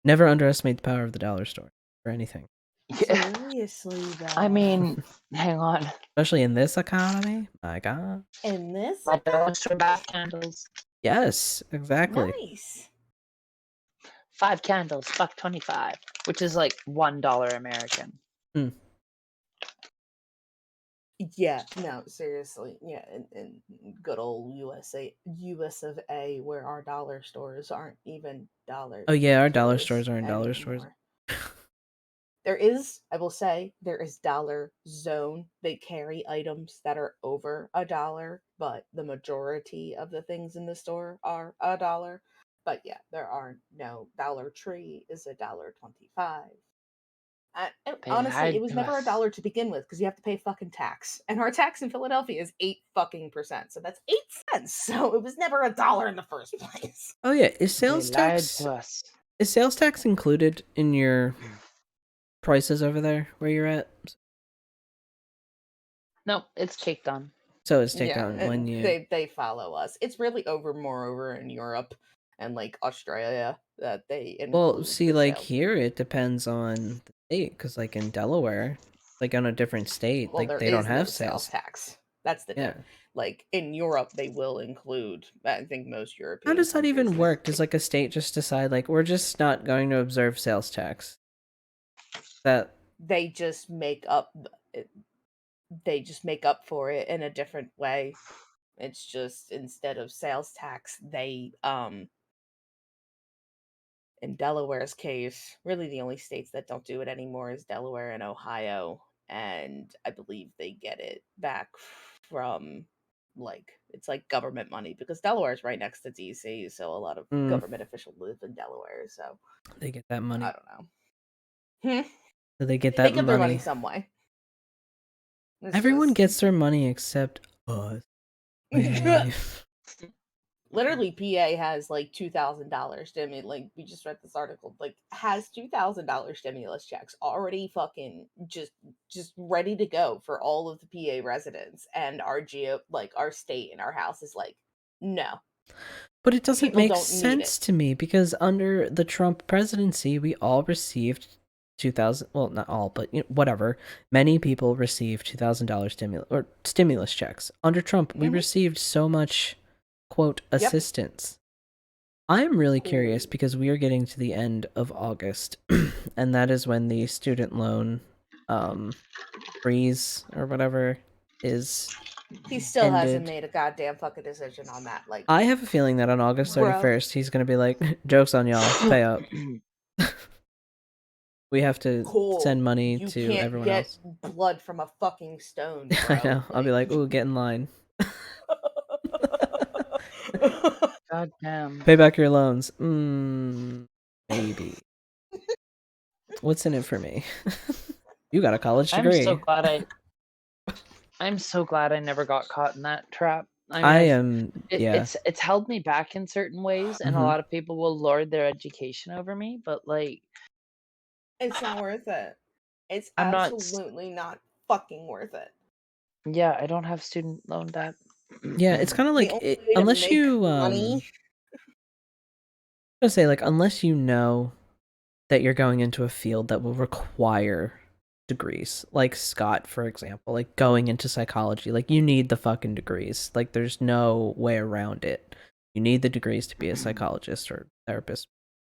Never underestimate the power of the dollar store for anything, Yeah. Seriously, though. I mean, hang on. especially in this economy. My God. in this My dollar store bath candles. Yes, exactly. nice. 5 candles, buck 25, which is like $1 American. Hmm. Yeah, no, seriously. Yeah, in good old US of A, where our dollar stores aren't even dollar Oh yeah, our dollar stores stores aren't dollar stores. anymore. There is, I will say, there is Dollar Zone. They carry items that are over $1, but the majority of the things in the store are $1. But yeah, there are no Dollar Tree is $1.25. And They honestly, it lied was to never a us. dollar to begin with because you have to pay fucking tax, and our tax in Philadelphia is 8%. So that's 8 cents. So it was never $1 in the first place. Oh yeah, They lied to us. is sales tax included in your prices over there where you're at? Nope, it's caked on. So it's take Yeah, on when and you. they follow us. It's really more over in Europe and like Australia that they Well, include see, the like sales. here it depends on the state, because like in Delaware, like on a different state, Well, like there they don't is no have sales sales. tax. That's the Yeah. like in Europe they will include. I think most How European does that countries even work? Does like a state just decide like we're just not going to observe sales tax? That they just make up they just make up for it in a different way. It's just instead of sales tax, they in Delaware's case, really the only states that don't do it anymore is Delaware and Ohio, and I believe they get it back from like it's like government money because Delaware's right next to DC, so a lot of mm, government officials live in Delaware, so they get that I money. don't know. Do they get They that get their money money? some way. It's Everyone just gets their money except us. We Literally, PA has like $2,000 stimulus. Like we just read this article, like has $2,000 stimulus checks already fucking just ready to go for all of the PA residents, and our state and our house is like, no, But it doesn't people make don't need it. sense to me because under the Trump presidency, we all received 2000, well, not all, but whatever. Many people received $2,000 stimulus checks. Under Trump, we Mhm. received so much quote Yep. assistance. I'm really Cool. curious because we are getting to the end of August, and that is when the student loan freeze or whatever is He still hasn't ended. made a goddamn fucking decision on that. Like, I have a feeling that on August Bro. 31st, he's going to be like, joke's on y'all, pay up. We have to cool. send money You to can't everyone get else. blood from a fucking stone, bro. I know. I'll be like, ooh, get in line. God damn. Pay back your loans. Maybe. What's in it for me? You got a college degree. I'm so glad I never got caught in that trap. I am. Yeah. It's held me back in certain ways, and a lot of people will lord their education over me, but like, it's not worth it. It's I'm not. absolutely not fucking worth it. Yeah, I don't have student loan debt. Yeah, it's kind of like The only way to unless make you money. I'm gonna say like unless you know that you're going into a field that will require degrees, like Scott, for example, like going into psychology, like you need the fucking degrees. Like there's no way around it. You need the degrees to be a psychologist or therapist.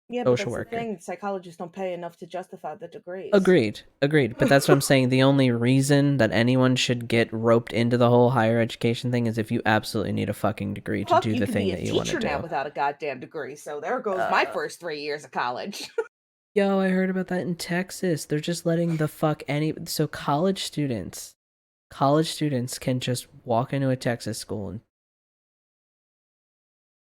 Yeah, but social that's worker. the thing. Psychologists don't pay enough to justify the degrees. Agreed. But that's what I'm saying. The only reason that anyone should get roped into the whole higher education thing is if you absolutely need a fucking degree to do the thing that you want to do. You can be a teacher now without a goddamn degree, so there goes my first 3 years of college. Yo, I heard about that in Texas. They're just letting the fuck so college students can just walk into a Texas school and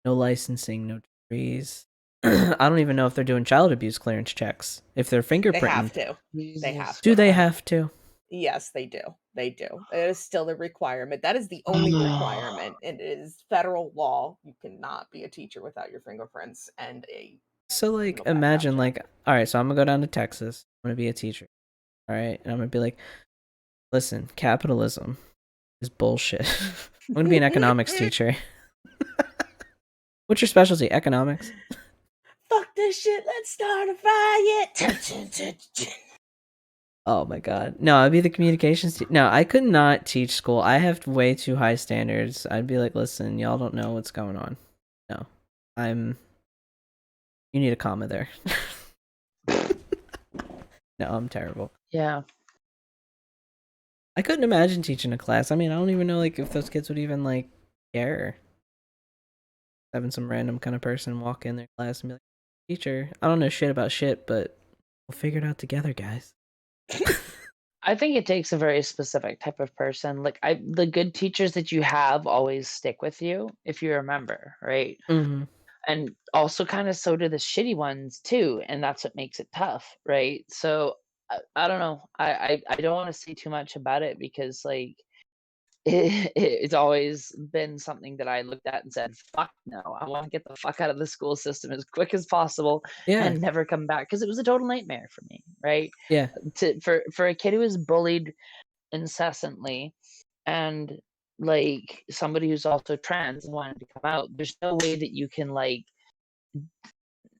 no licensing, no degrees. I don't even know if they're doing child abuse clearance checks. If they're fingerprinting. They have to. They have to. Do they have to? Yes, they do. They do. It is still the requirement. That is the only requirement. It is federal law. You cannot be a teacher without your fingerprints and a. So, like, imagine, like, all right, so I'm going to go down to Texas. I'm going to be a teacher. All right. And I'm going to be like, listen, capitalism is bullshit. I'm going to be an economics teacher. What's your specialty? Economics? Fuck this shit. Let's start a riot. Oh my god. No, I'd be the communications No, I could not teach school. I have way too high standards. I'd be like, listen, y'all don't know what's going on. No. You need a comma there. No, I'm terrible. Yeah. I couldn't imagine teaching a class. I mean, I don't even know like if those kids would even like care. Having some random kind of person walk in their class and be like, teacher, I don't know shit about shit, but we'll figure it out together, guys. I think it takes a very specific type of person. Like the good teachers that you have always stick with you if you remember, right? Mm-hmm. And also kind of so do the shitty ones too, and that's what makes it tough, right? So I don't know. I don't want to say too much about it because like it's always been something that I looked at and said, "Fuck no! I want to get the fuck out of the school system as quick as possible and never come back," because it was a total nightmare for me, right? Yeah. For a kid who was bullied incessantly and like somebody who's also trans and wanted to come out, there's no way that you can like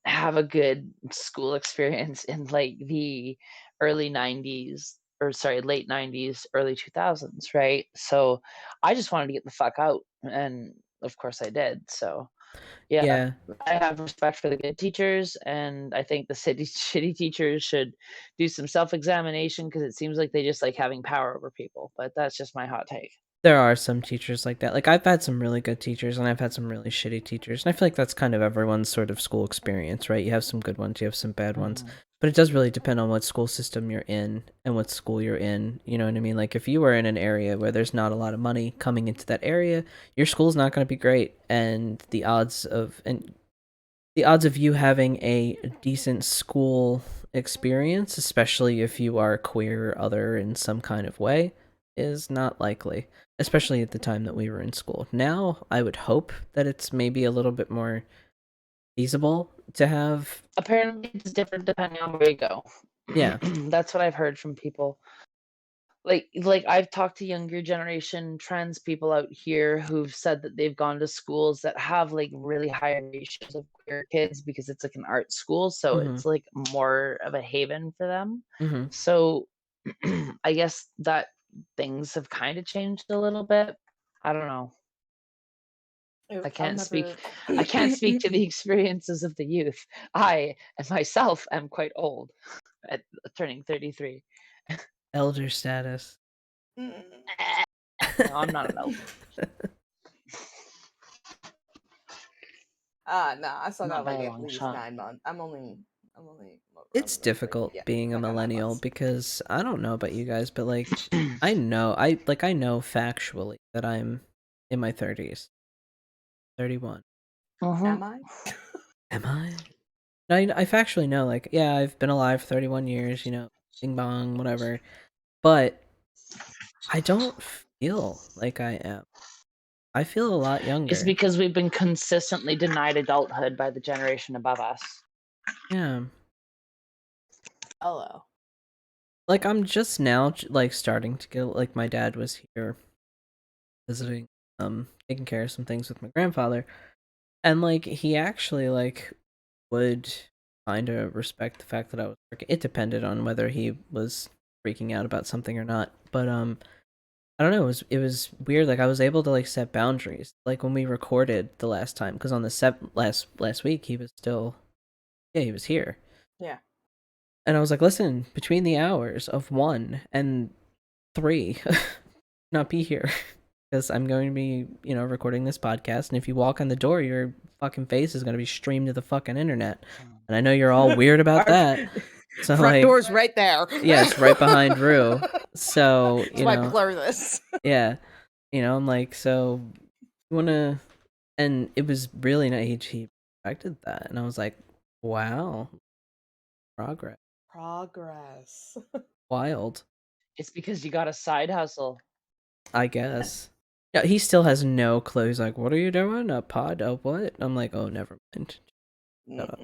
have a good school experience in like the early 90s or sorry late 90s early 2000s, right? So I just wanted to get the fuck out, and of course I did. So yeah, I have respect for the good teachers, and I think the shitty teachers should do some self-examination because it seems like they just like having power over people, but that's just my hot take. There are some teachers like that. Like, I've had some really good teachers, and I've had some really shitty teachers. And I feel like that's kind of everyone's sort of school experience, right? You have some good ones, you have some bad ones. But it does really depend on what school system you're in and what school you're in. You know what I mean? Like, if you were in an area where there's not a lot of money coming into that area, your school's not going to be great. And the odds of you having a decent school experience, especially if you are queer or other in some kind of way, is not likely, especially at the time that we were in school. Now, I would hope that it's maybe a little bit more feasible to have. Apparently, it's different depending on where you go. Yeah. That's what I've heard from people. Like I've talked to younger generation trans people out here who've said that they've gone to schools that have like really high ratios of queer kids because it's like an art school, so Mm-hmm. it's like more of a haven for them. Mm-hmm. So I guess that things have kind of changed a little bit. I don't know. I can't speak to the experiences of the youth. I myself am quite old at turning 33. Elder status. No, I'm not an elder. No, I still Not got by like a at long least shot. 9 months. I'm only It's difficult being a I got 9 millennial months. because I don't know about you guys, but like I know factually that I'm in my 30s. 31. Am I? Am I? I factually know, like, yeah, I've been alive for 31 years, bing bong, whatever. But I don't feel like I am. I feel a lot younger. It's because we've been consistently denied adulthood by the generation above us. Yeah. Hello. Like, I'm just now, like, starting to get, like, my dad was here visiting, taking care of some things with my grandfather. And, like, he actually, like, would kind of respect the fact that I was working. It depended on whether he was freaking out about something or not. But, I don't know, it was weird. Like, I was able to, like, set boundaries. Like, when we recorded the last time, because on the last week, he was still, yeah, he was here. Yeah. And I was like, listen, between the hours of 1 and 3, not be here. Because I'm going to be, recording this podcast, and if you walk in the door, your fucking face is going to be streamed to the fucking internet. And I know you're all weird about that. So, front like, door's right there. Yeah, it's right behind Rue. So, That's why I blur this. Yeah. I'm like, so, you want to... And it was really nice. He respected that. And I was like, wow. Progress. Wild. It's because you got a side hustle. I guess. Yeah, he still has no clue. He's like, what are you doing? A pod? A what? I'm like, oh, never mind. Shut up.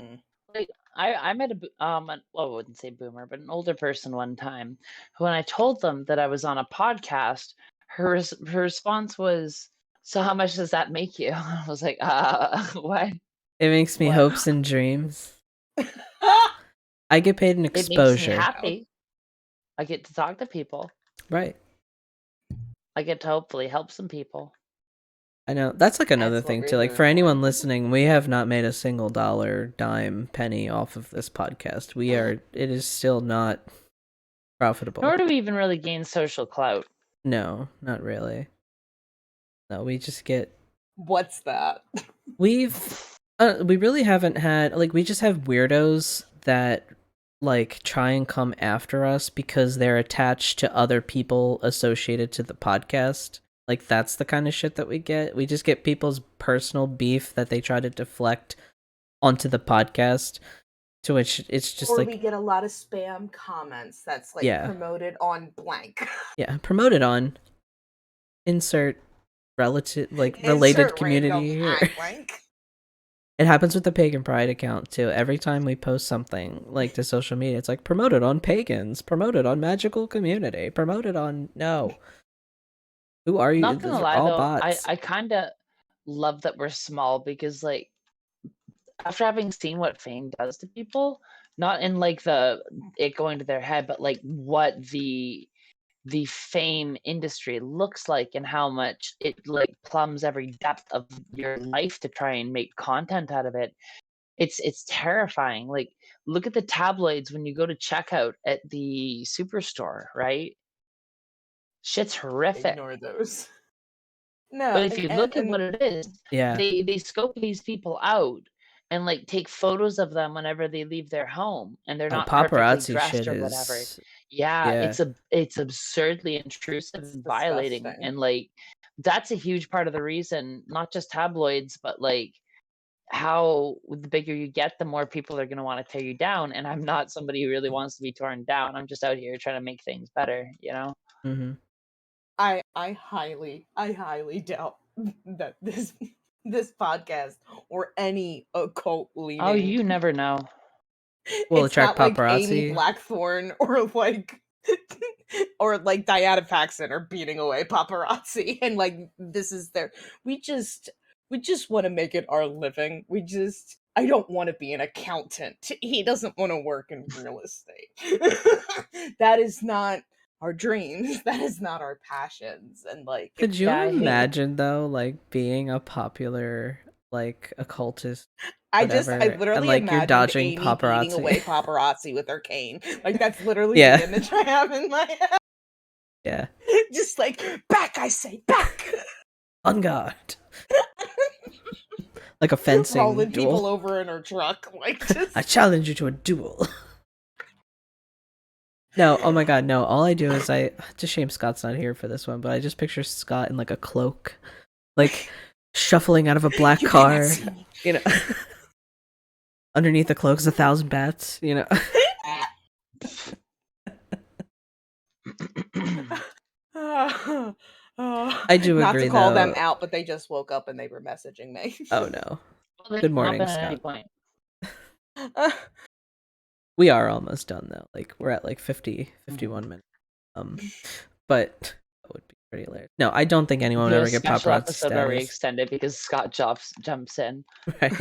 Like I met I wouldn't say boomer, but an older person one time who, when I told them that I was on a podcast, her response was, "So how much does that make you?" I was like, what? It makes me hopes and dreams. I get paid an exposure. It makes me happy. I get to talk to people. Right. I get to hopefully help some people. I know. That's like another thing too. Like, for anyone listening, we have not made a single dollar, dime, penny off of this podcast. It is still not profitable. Nor do we even really gain social clout. No, not really. No, we just get... What's that? We really haven't had, like, we just have weirdos that, like, try and come after us because they're attached to other people associated to the podcast. Like, that's the kind of shit that we get. We just get people's personal beef that they try to deflect onto the podcast, to which it's just or like... we get a lot of spam comments that's, like, promoted on blank. Yeah, promoted on insert related community here. It happens with the Pagan Pride account too. Every time we post something like to social media, it's like promoted on pagans, promoted on magical community, promoted on... No. Who are you? Not gonna lie all though, bots. I kind of love that we're small because, like, after having seen what fame does to people, not in like it going to their head, but like what the fame industry looks like and how much it like plumbs every depth of your life to try and make content out of it. It's terrifying. Like, look at the tabloids when you go to checkout at the superstore, right? Shit's horrific. Ignore those. No, but if you look at what it is, they scope these people out and like take photos of them whenever they leave their home, and they're not perfectly dressed or whatever. Yeah, it's absurdly intrusive and violating, and like that's a huge part of the reason, not just tabloids, but like how the bigger you get, the more people are going to want to tear you down. And I'm not somebody who really wants to be torn down. I'm just out here trying to make things better, Mm-hmm. I highly doubt that this podcast or any occult Oh, leaning. you never know. Will It's attract not like Amy paparazzi. Blackthorn or like or like Diana Paxson are beating away paparazzi and like this is their we just want to make it our living. I don't want to be an accountant. He doesn't want to work in real estate. That is not our dreams. That is not our passions. And like Could you Yeah, I hear you. imagine though, like being a popular like occultist, I whatever, and literally like you're imagined dodging Amy beating away paparazzi? paparazzi with her cane. Like that's literally Yeah. the image I have in my head. Yeah. Just like back, I say back. On guard. Like a fencing Rolling duel. people over in her truck, like just. I challenge you to a duel. No, oh my god, no. All I do is it's a shame Scott's not here for this one, but I just picture Scott in like a cloak, like shuffling out of a black You cannot car, see me. you know. Underneath the cloak's 1,000 bats, you know. I do Not agree to call though. them out, but they just woke up and they were messaging me. Oh no. Well, they Good can hop morning, in at any Scott. point. We are almost done though. Like we're at like 51 minutes. But that would be pretty hilarious. No, I don't think anyone would Do a ever get special paparazzi episode where we status. extend it because Scott jumps in. Right.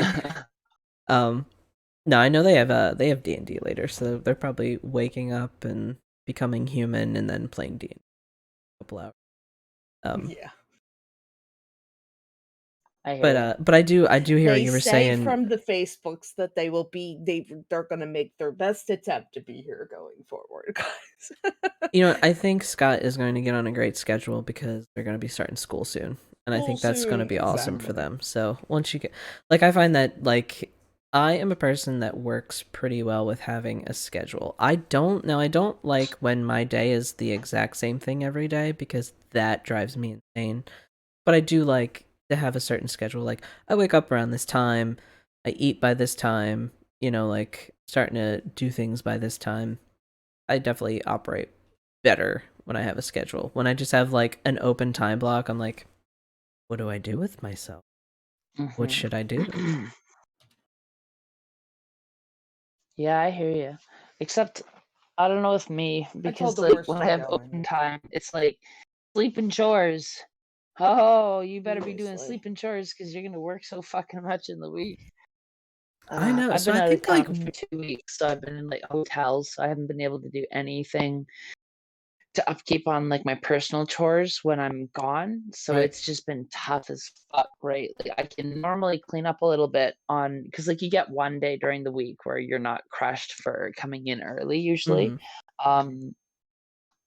No, I know they have D&D later, so they're probably waking up and becoming human and then playing D&D a couple hours. Yeah. I hear But I do hear what They you were say saying. from the Facebooks that they will be they're gonna make their best attempt to be here going forward, guys. You know, I think Scott is going to get on a great schedule because they're going to be starting school soon. And I think that's going to be awesome for them. So once you get, like, I find that, like, I am a person that works pretty well with having a schedule. I don't like when my day is the exact same thing every day because that drives me insane. But I do like to have a certain schedule. Like, I wake up around this time, I eat by this time, you know, like, starting to do things by this time. I definitely operate better when I have a schedule. When I just have like an open time block, I'm like, what do I do with myself? What should I do? Yeah, I hear you. Except I don't know with me because the like worst when I story have ever. open time, it's like sleep and chores. Oh, you better be doing Seriously. sleep and chores because you're gonna work so fucking much in the week. I know. I've So been I out of think like town for 2 weeks, so I've been in like hotels. So I haven't been able to do anything to upkeep on like my personal chores when I'm gone. So right. it's just been tough as fuck, right? Like I can normally clean up a little bit on because like you get one day during the week where you're not crushed for coming in early usually. Mm-hmm.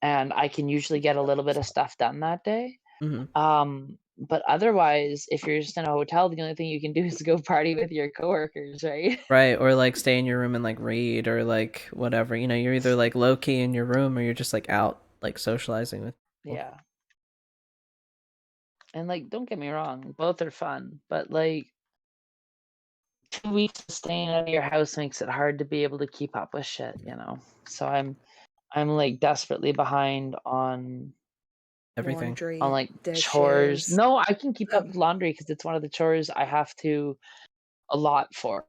And I can usually get a little bit of stuff done that day. Mm-hmm. But otherwise, if you're just in a hotel, the only thing you can do is go party with your coworkers, right? Right. Or like stay in your room and like read or like whatever. You know, you're either like low key in your room or you're just like out like socializing with people. Yeah. And like, don't get me wrong, both are fun, but like 2 weeks of staying out of your house makes it hard to be able to keep up with shit, you know. So I'm like desperately behind on Everything. Laundry, like chores. dishes. No, I can keep up with laundry because it's one of the chores I have to allot for.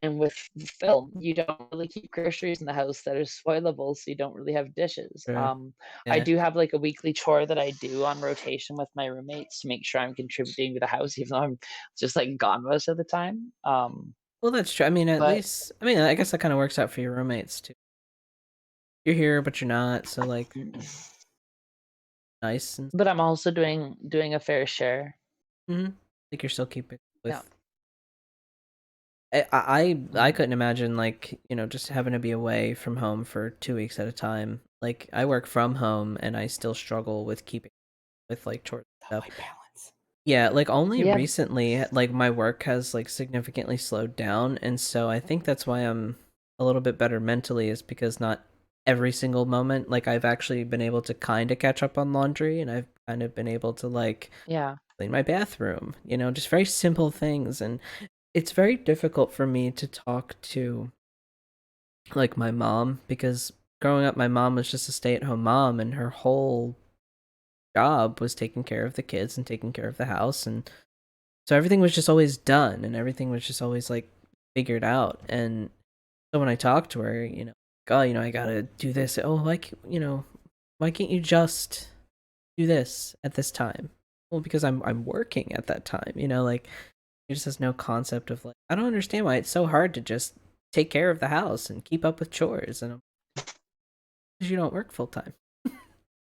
And with film, you don't really keep groceries in the house that are spoilable, so you don't really have dishes. True. I Yeah. do have like a weekly chore that I do on rotation with my roommates to make sure I'm contributing to the house, even though I'm just like gone most of the time. Well, that's true. I mean, at But least, I mean, I guess that kind of works out for your roommates too. You're here, but you're not. So like, nice and. but I'm also doing a fair share. Mm-hmm. I think you're still keeping with. Yeah. I couldn't imagine like, you know, just having to be away from home for 2 weeks at a time. Like I work from home and I still struggle with keeping with like chores and stuff. Balance. Yeah, like only Yeah. recently like my work has like significantly slowed down, and so I think that's why I'm a little bit better mentally, is because not every single moment like I've actually been able to kind of catch up on laundry, and I've kind of been able to like Yeah. clean my bathroom, you know, just very simple things. And it's very difficult for me to talk to like my mom because growing up my mom was just a stay-at-home mom, and her whole job was taking care of the kids and taking care of the house, and so everything was just always done, and everything was just always like figured out. And so when I talked to her, oh, I gotta do this. Oh, like, why can't you just do this at this time? Well, because I'm working at that time. Like, he just has no concept of like, I don't understand why it's so hard to just take care of the house and keep up with chores. And because you don't work full time, you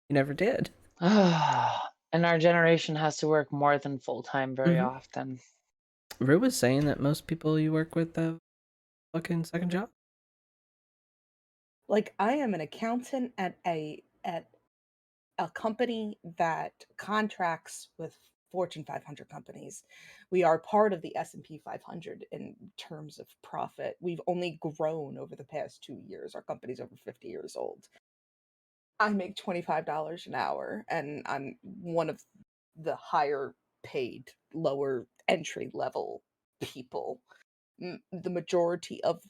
never did. And our generation has to work more than full time very often. Rue was saying that most people you work with have fucking second job. Like, I am an accountant at a company that contracts with Fortune 500 companies. We are part of the S&P 500 in terms of profit. We've only grown over the past 2 years. Our company's over 50 years old. I make $25 an hour, and I'm one of the higher paid, lower entry level people. The majority of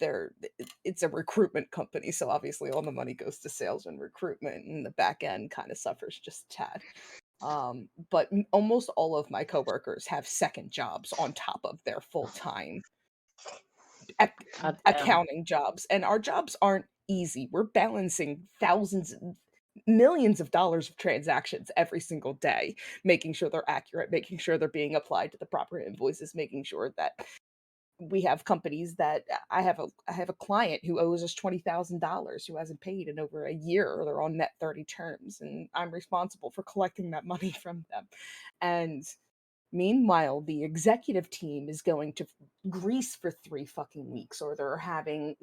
it's a recruitment company, so obviously all the money goes to sales and recruitment, and the back end kind of suffers just a tad. But almost all of my coworkers have second jobs on top of their full-time accounting jobs, and our jobs aren't easy. We're balancing millions of dollars of transactions every single day, making sure they're accurate, making sure they're being applied to the proper invoices, making sure that we have companies that I have a client who owes us $20,000 who hasn't paid in over a year, or they're on net 30 terms, and I'm responsible for collecting that money from them. And meanwhile, the executive team is going to Greece for 3 fucking weeks, or they're having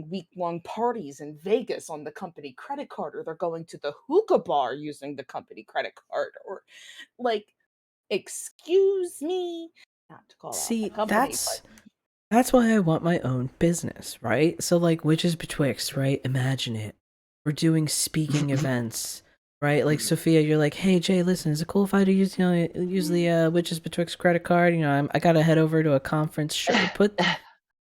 week-long parties in Vegas on the company credit card, or they're going to the hookah bar using the company credit card, or like, excuse me, not to call out the See, company, that's why I want my own business, right? So like Witches Betwixt, right? Imagine it. We're doing speaking events, right? Like Sophia, you're like, hey Jay, listen, is it cool if I do use the Witches Betwixt credit card? I gotta head over to a conference. Sure,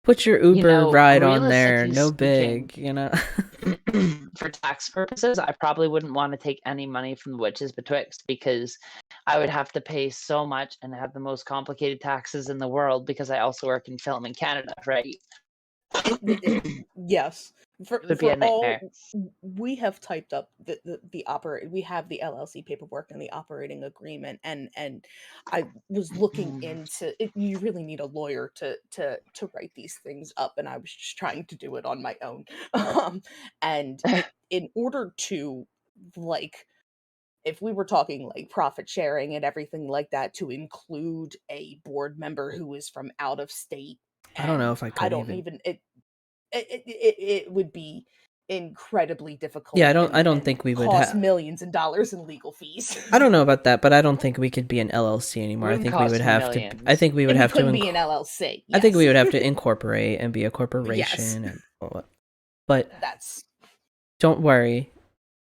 put your Uber ride on there. Realistically No speaking, big. for tax purposes, I probably wouldn't want to take any money from the Witches Betwixt, because I would have to pay so much and have the most complicated taxes in the world, because I also work in film in Canada, right? yes. It would be For a all, nightmare. we have typed up we have the LLC paperwork and the operating agreement, and I was looking into it. You really need a lawyer to write these things up, and I was just trying to do it on my own. And in order to, like, if we were talking like profit sharing and everything like that, to include a board member who is from out of state, I don't know and if I I could don't even. even it would be incredibly Yeah, difficult I don't and think we would cost have. millions of dollars in legal fees. I don't know about that, but I don't think we could be an LLC It anymore. I wouldn't think we would cost have to. I millions. think we would And we have to. couldn't be an LLC. I think we Yes. would have to incorporate and be a Yes. corporation and all that. But That's don't worry.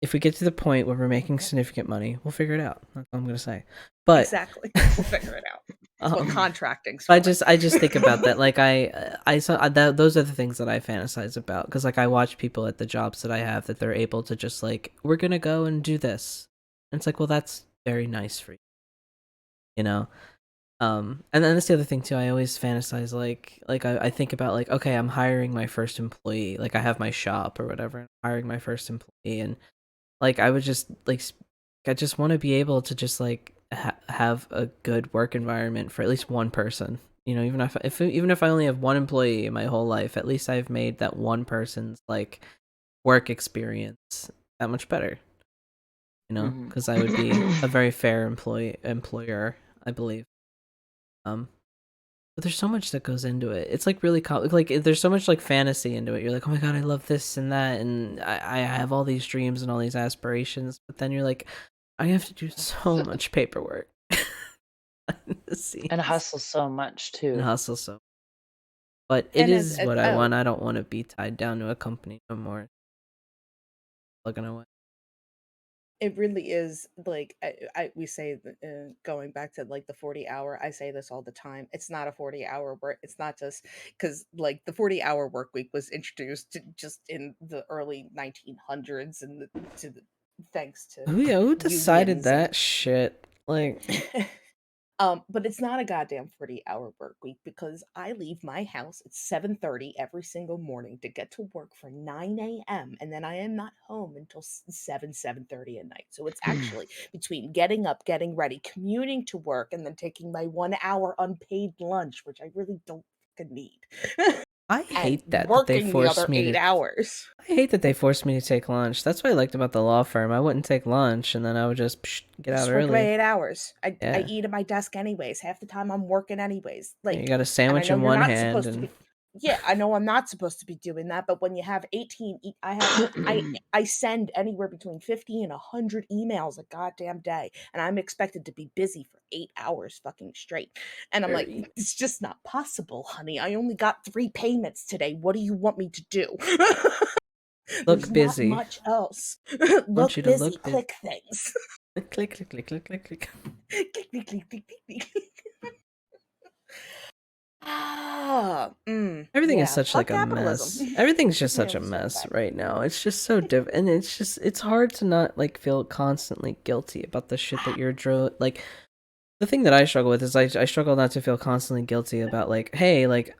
If we get to the point where we're making significant money, we'll figure it out. That's all I'm gonna say. But exactly. We'll figure it out. That's what contracting's for. I just think about that. Like I saw that those are the things that I fantasize about, because like I watch people at the jobs that I have that they're able to just like, we're gonna go and do this. And it's like, well, that's very nice for you, you know. And then that's the other thing too. I always fantasize like I think about like, okay, I'm hiring my first employee. Like I have my shop or whatever, hiring my first employee, and like I would just like I just want to be able to just like have a good work environment for at least one person. Even if I only have one employee in my whole life, at least I've made that one person's like work experience that much better. Because I would be a very fair employer, I believe. But there's so much that goes into it. It's like really like there's so much like fantasy into it. You're like, oh my god, I love this and that, and I have all these dreams and all these aspirations. But then you're like, I have to do so much paperwork. And hustle so much too. And hustle so. But it is what I want. I don't want to be tied down to a company no more. Plugging away. It really is like we say, going back to like the 40-hour. I say this all the time. It's not a 40-hour work. It's not just because like the 40-hour work week was introduced just in the early 1900s and to the thanks to Who decided unions and that shit? Like, but it's not a goddamn 40-hour work week because I leave my house at 7:30 every single morning to get to work for 9 a.m. and then I am not home until 7:30 at night. So it's actually between getting up, getting ready, commuting to work, and then taking my 1 hour unpaid lunch, which I really don't fucking need. I And hate that they working the force other me 8 to. hours. I hate that they forced me to take lunch. That's what I liked about the law firm. I wouldn't take lunch, and then I would just get out Just work my early. 8 hours. I Yeah, eat at my desk anyways. Half the time I'm working anyways. you Like, got a and I sandwich know in you're one not hand, supposed to and be. Yeah, I know I'm not supposed to be doing that. But when you have 18, I send anywhere between 50 and 100 emails a goddamn day, and I'm expected to be busy for 8 hours fucking straight. And I'm like, it's just not possible, honey. I only got 3 payments today. What do you want me to do? look There's not busy. much else. Want you Look to busy. look busy. Click things. Click, click, click, click, click, click, click. Click, click, click, click, click, click. Ah, Everything is yeah. such Fuck like a capitalism. mess. Everything's just such Yeah, a so mess bad. right now. It's just so different, and it's hard to not like feel constantly guilty about the shit that you're like. The thing that I struggle with is I struggle not to feel constantly guilty about like, hey, like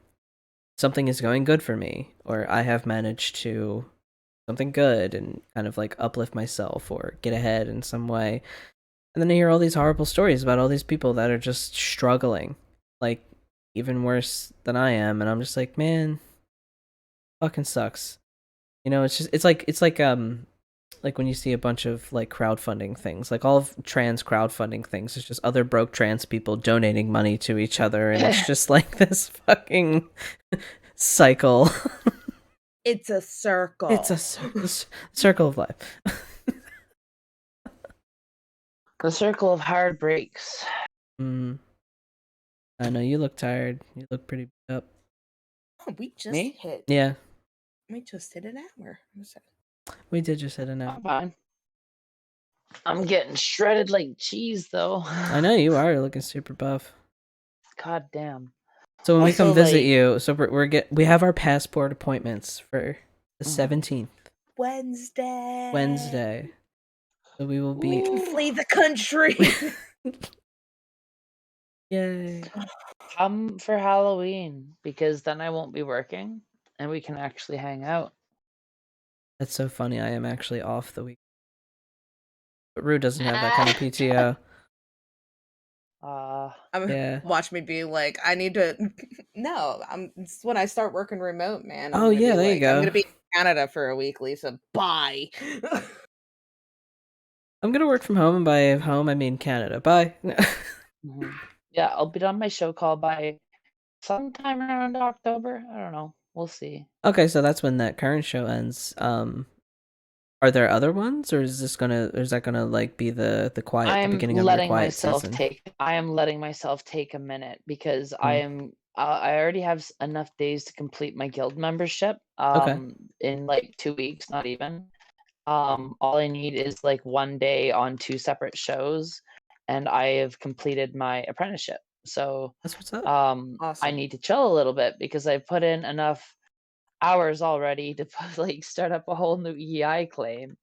something is going good for me, or I have managed to something good and kind of like uplift myself or get ahead in some way. And then I hear all these horrible stories about all these people that are just struggling, like even worse than I am, and I'm just like, man, fucking sucks. You know, it's like when you see a bunch of like crowdfunding things, like all of trans crowdfunding things, it's just other broke trans people donating money to each other, and it's just like this fucking cycle. It's a circle. It's a circle of life. The circle of hard breaks. I know you look tired. You look pretty beat up. Oh, we just Me? hit. Yeah, We just hit an hour. we did just hit an hour. I'm fine. I'm getting shredded like cheese, though. I know you are looking super buff. God damn. So when we Also, come visit like, you, so we have our passport appointments for the 17th, Wednesday. So we will We be. can flee the country. Yay! Come for Halloween, because then I won't be working and we can actually hang out. That's so funny. I am actually off the week, but Rue doesn't have that kind of PTO. Yeah. Watch me be like, I need to. No, it's when I start working remote, man. I'm Oh gonna yeah, be there you like, I'm go. gonna be in Canada for a week, Lisa. Bye. I'm gonna work from home, and by home I mean Canada. Bye. Yeah, I'll be on my show call by sometime around October. I don't know. We'll see. Okay, so that's when that current show ends. Are there other ones, or is that gonna like be the beginning of your quiet season? I am letting myself take a minute because I already have enough days to complete my guild membership. Okay. In like 2 weeks, not even. All I need is like 1 day on 2 separate shows, and I have completed my apprenticeship. So That's what's up. I Awesome. need to chill a little bit because I've put in enough hours already to start up a whole new EI claim.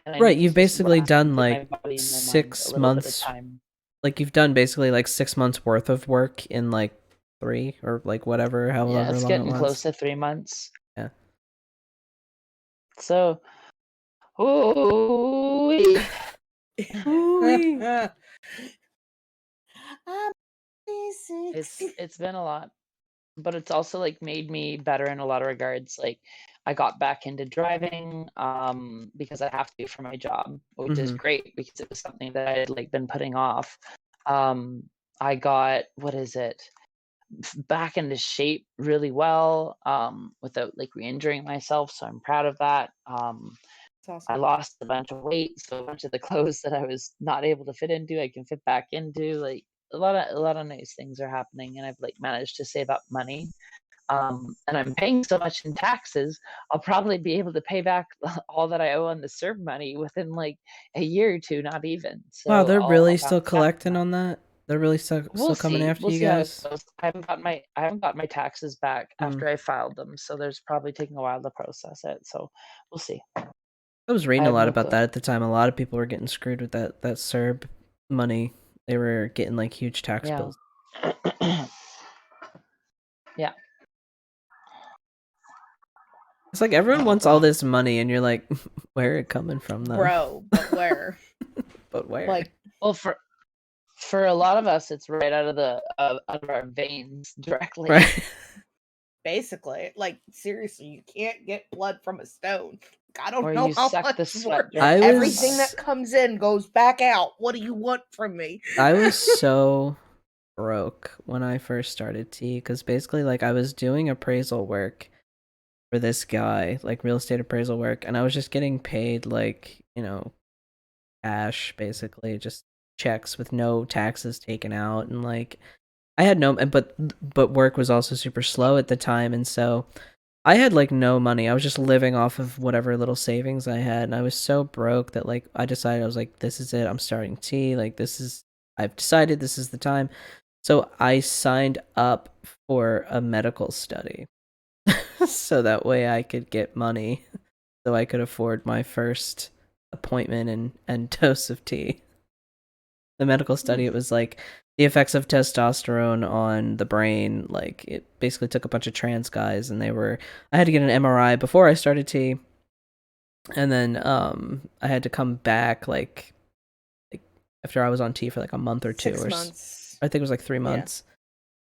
And I Right, need to you've just basically relax and done give my like body and my mind a 6 little bit of months. time. Like you've done basically like 6 months worth of work in like 3 or like whatever, Yeah, however it's long it getting was. close to 3 months. Yeah. So, ooh, Ooh-wee. it's been a lot, but it's also like made me better in a lot of regards. Like I got back into driving because I have to for my job, which is great because it was something that I had like been putting off. I got back into shape really well without like re-injuring myself, so I'm proud of that. That's I awesome. lost a bunch of weight, so a bunch of the clothes that I was not able to fit into, I can fit back into. Like a lot of nice things are happening, and I've like managed to save up money. And I'm paying so much in taxes, I'll probably be able to pay back all that I owe on the CERB money within like a year or two, not even. Wow, So they're really I'll still bounce back from collecting that. on that? They're really still coming after We'll you see how it guys? goes. I haven't got my taxes back after I filed them, so there's probably taking a while to process it. So we'll see. I was reading I a have lot no about clue. that at the time. A lot of people were getting screwed with that CERB money. They were getting like huge tax Yeah. bills. Yeah. It's like everyone Oh, wants all God. this money, and you're like, where are it coming from, though? Bro, but where? But where? Like, Well, for a lot of us, it's right out of our veins directly. Right. basically, like, seriously, you can't get blood from a stone. I don't Or know you how suck the much sweat more. directly Everything from that comes in goes back out. What do you want from me? I was so broke when I first started T, because basically, like, I was doing appraisal work for this guy, like real estate appraisal work, and I was just getting paid, like, cash, basically, just checks with no taxes taken out, and like, I had no, but work was also super slow at the time, and so I had like no money. I was just living off of whatever little savings I had, and I was so broke that like I decided, I was like, this is it. I'm starting T. Like, I've decided this is the time. So I signed up for a medical study so that way I could get money so I could afford my first appointment and dose of tea. The medical study, it was like the effects of testosterone on the brain. Like, it basically took a bunch of trans guys, and I had to get an MRI before I started T, and then I had to come back like after I was on T for like a month or two, 6 months. I think it was like 3 Yeah. months,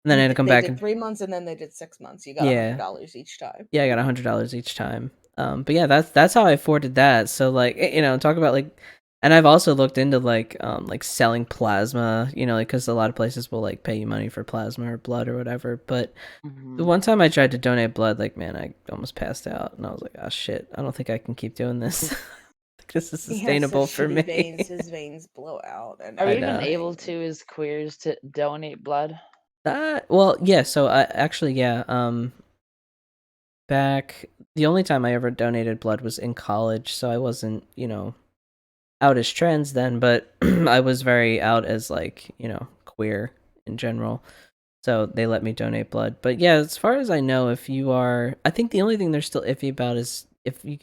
and then I had to come They back did and 3 months and then they did 6 months. You got yeah, $100 each time. yeah, I got $100 each time. But yeah, that's how I afforded that. So like, talk about like, and I've also looked into like selling plasma, like, because a lot of places will like pay you money for plasma or blood or whatever. But the one time I tried to donate blood, like, man, I almost passed out, and I was like, oh shit, I don't think I can keep doing this. This is sustainable for me. Veins. His veins blow out. And Are I we even know. able to, as queers, to donate blood? Well, yeah. So I actually, yeah. Back, the only time I ever donated blood was in college, so I wasn't, out as trans then, but I was very out as like, queer in general. So they let me donate blood. But yeah, as far as I know, if you are, I think the only thing they're still iffy about is if you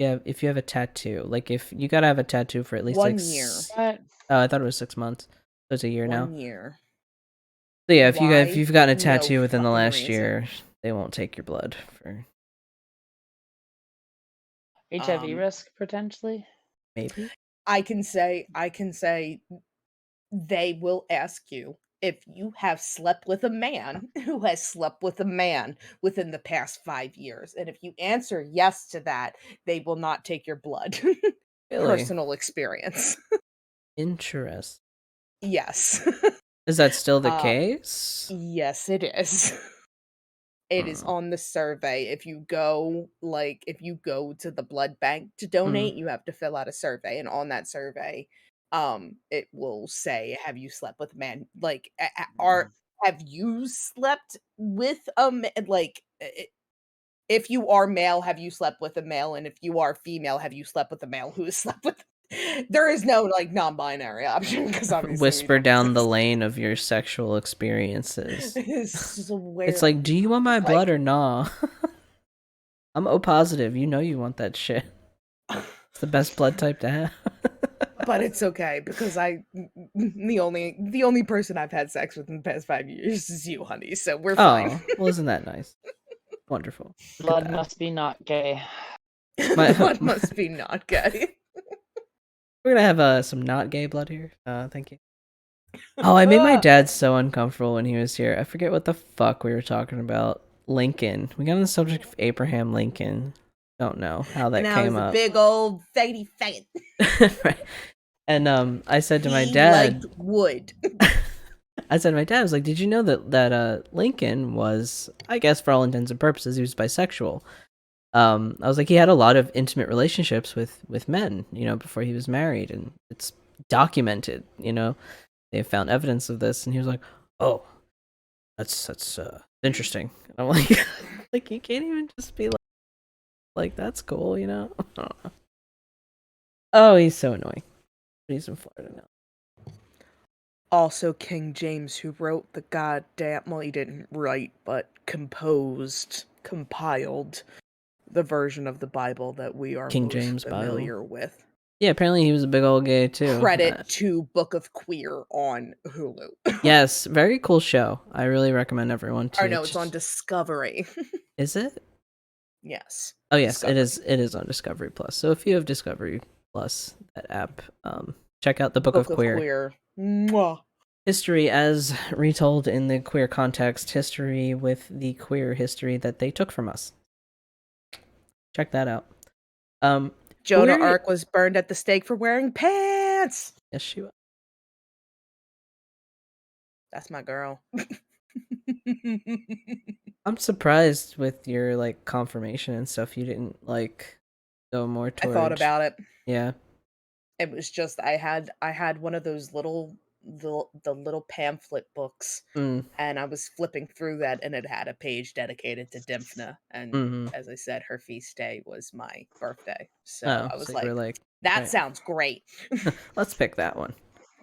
have a tattoo. Like, if you gotta have a tattoo for at least 1 like year. What? I thought it was 6 months. So it's a year now. 1 year. So yeah, Why? if you've gotten a No tattoo within the fucking last reason. year, they won't take your blood for HIV risk, potentially? maybe. I can say they will ask you if you have slept with a man who has slept with a man within the past 5 years. And if you answer yes to that, they will not take your blood. Really Personal experience. interesting. Yes. Is that still the case? Yes, it is. It is Oh. on the survey. If you go to the blood bank to donate, you have to fill out a survey, and on that survey, it will say, "Have you slept with a man?" Like, have you slept with like, if you are male, have you slept with a male? And if you are female, have you slept with a male who has slept with? There is no like non-binary option because obviously we Whisper don't down the exist. lane of your sexual experiences. Swear It's like, do you want my like, blood or nah? I'm O positive. You know you want that shit. It's the best blood type to have. but it's okay because the only person I've had sex with in the past 5 years is you, honey. So we're fine. Oh, well, isn't that nice? Wonderful. Blood must be not gay. Blood must be not gay. We're gonna have some not gay blood here. Thank you. Oh, I made my dad so uncomfortable when he was here. I forget what the fuck we were talking about. Lincoln. We got on the subject of Abraham Lincoln. Don't know how that And came I was a up. big old fatty fat. Right. And I said to my He dad, liked wood. I said to my dad, I was like, did you know that Lincoln was, I guess for all intents and purposes, he was bisexual. I was like, he had a lot of intimate relationships with men, before he was married, and it's documented, they found evidence of this. And he was like, oh, that's interesting. And I'm like, like, you can't even just be like that's cool, I don't know. Oh, he's so annoying. He's in Florida now. Also, King James, who wrote the goddamn, well, he didn't write, but compiled the version of the Bible that we are King most James familiar with. Yeah, apparently he was a big old gay too. Credit to Book of Queer on Hulu. Yes, very cool show. I really recommend everyone to. Or no, it's on Discovery. Is it? Yes. Oh yes, Discovery. it is. It is on Discovery Plus. So if you have Discovery Plus, that app, check out the Book of Queer. Mwah. History as retold in the queer context. History with the queer history that they took from us. Check that out. Joan of Arc was burned at the stake for wearing pants. Yes, she was. That's my girl. I'm surprised with your like confirmation and stuff. You didn't like go more I towards. thought about it. Yeah. It was just I had one of those little the little pamphlet books, Mm. and I was flipping through that, and it had a page dedicated to Dymphna, and as I said, her feast day was my birthday, so I was so like, you were like, that right. sounds great. Let's pick that one.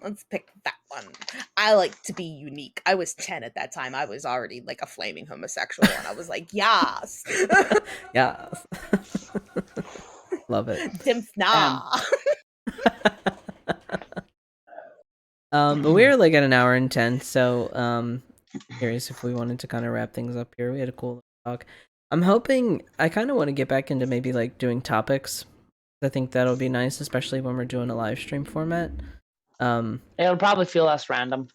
Let's pick that one. I like to be unique. I was 10 at that time. I was already like a flaming homosexual, and I was like, yes. Yes. Love it. Dymphna. But we're like at an hour and 10, so curious if we wanted to kind of wrap things up here. We had a cool talk. I'm hoping I kind of want to get back into maybe like doing topics. I think that'll be nice, especially when we're doing a live stream format. It'll probably feel less random.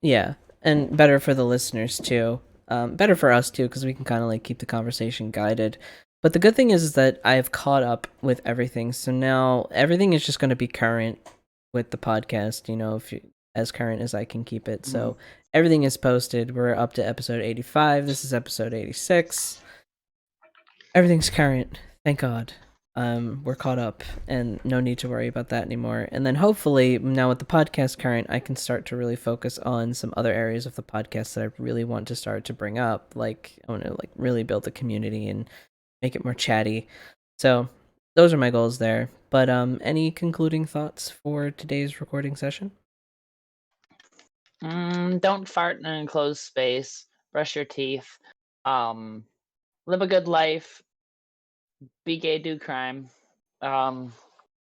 Yeah, and better for the listeners too. Better for us too, because we can kind of like keep the conversation guided. But the good thing is that I've caught up with everything, so now everything is just going to be current with the podcast. You know, as current as I can keep it. So everything is posted. We're up to episode 85. This is episode 86. Everything's current. Thank God. We're caught up and no need to worry about that anymore. And then hopefully now with the podcast current, I can start to really focus on some other areas of the podcast that I really want to start to bring up. Like I want to like really build the community and make it more chatty. So those are my goals there. But any concluding thoughts for today's recording session? Don't fart in an enclosed space. Brush your teeth. Live a good life. Be gay, do crime.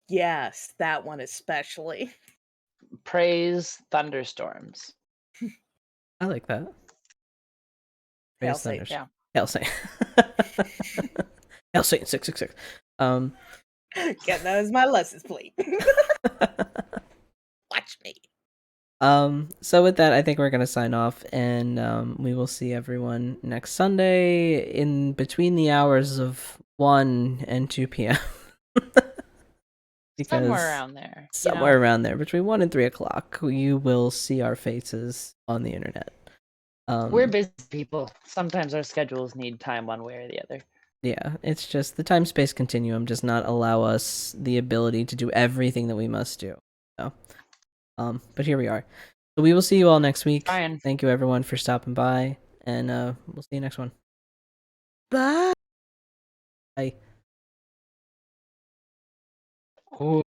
Yes, that one especially. Praise thunderstorms. I like that. Hail Praise Satan. thunders. Hail Satan. Hail Satan 666. Get that as my license plate. Watch me. So with that, I think we're gonna sign off, and we will see everyone next Sunday in between the hours of 1 and 2 p.m. Somewhere around there. Somewhere around there, between 1 and 3 o'clock, you will see our faces on the internet. We're busy people. Sometimes our schedules need time one way or the other. Yeah, it's just the time-space continuum does not allow us the ability to do everything that we must do. So, but here we are. So we will see you all next week. Ryan. Thank you everyone for stopping by, and we'll see you next one. Bye. Bye. Ooh.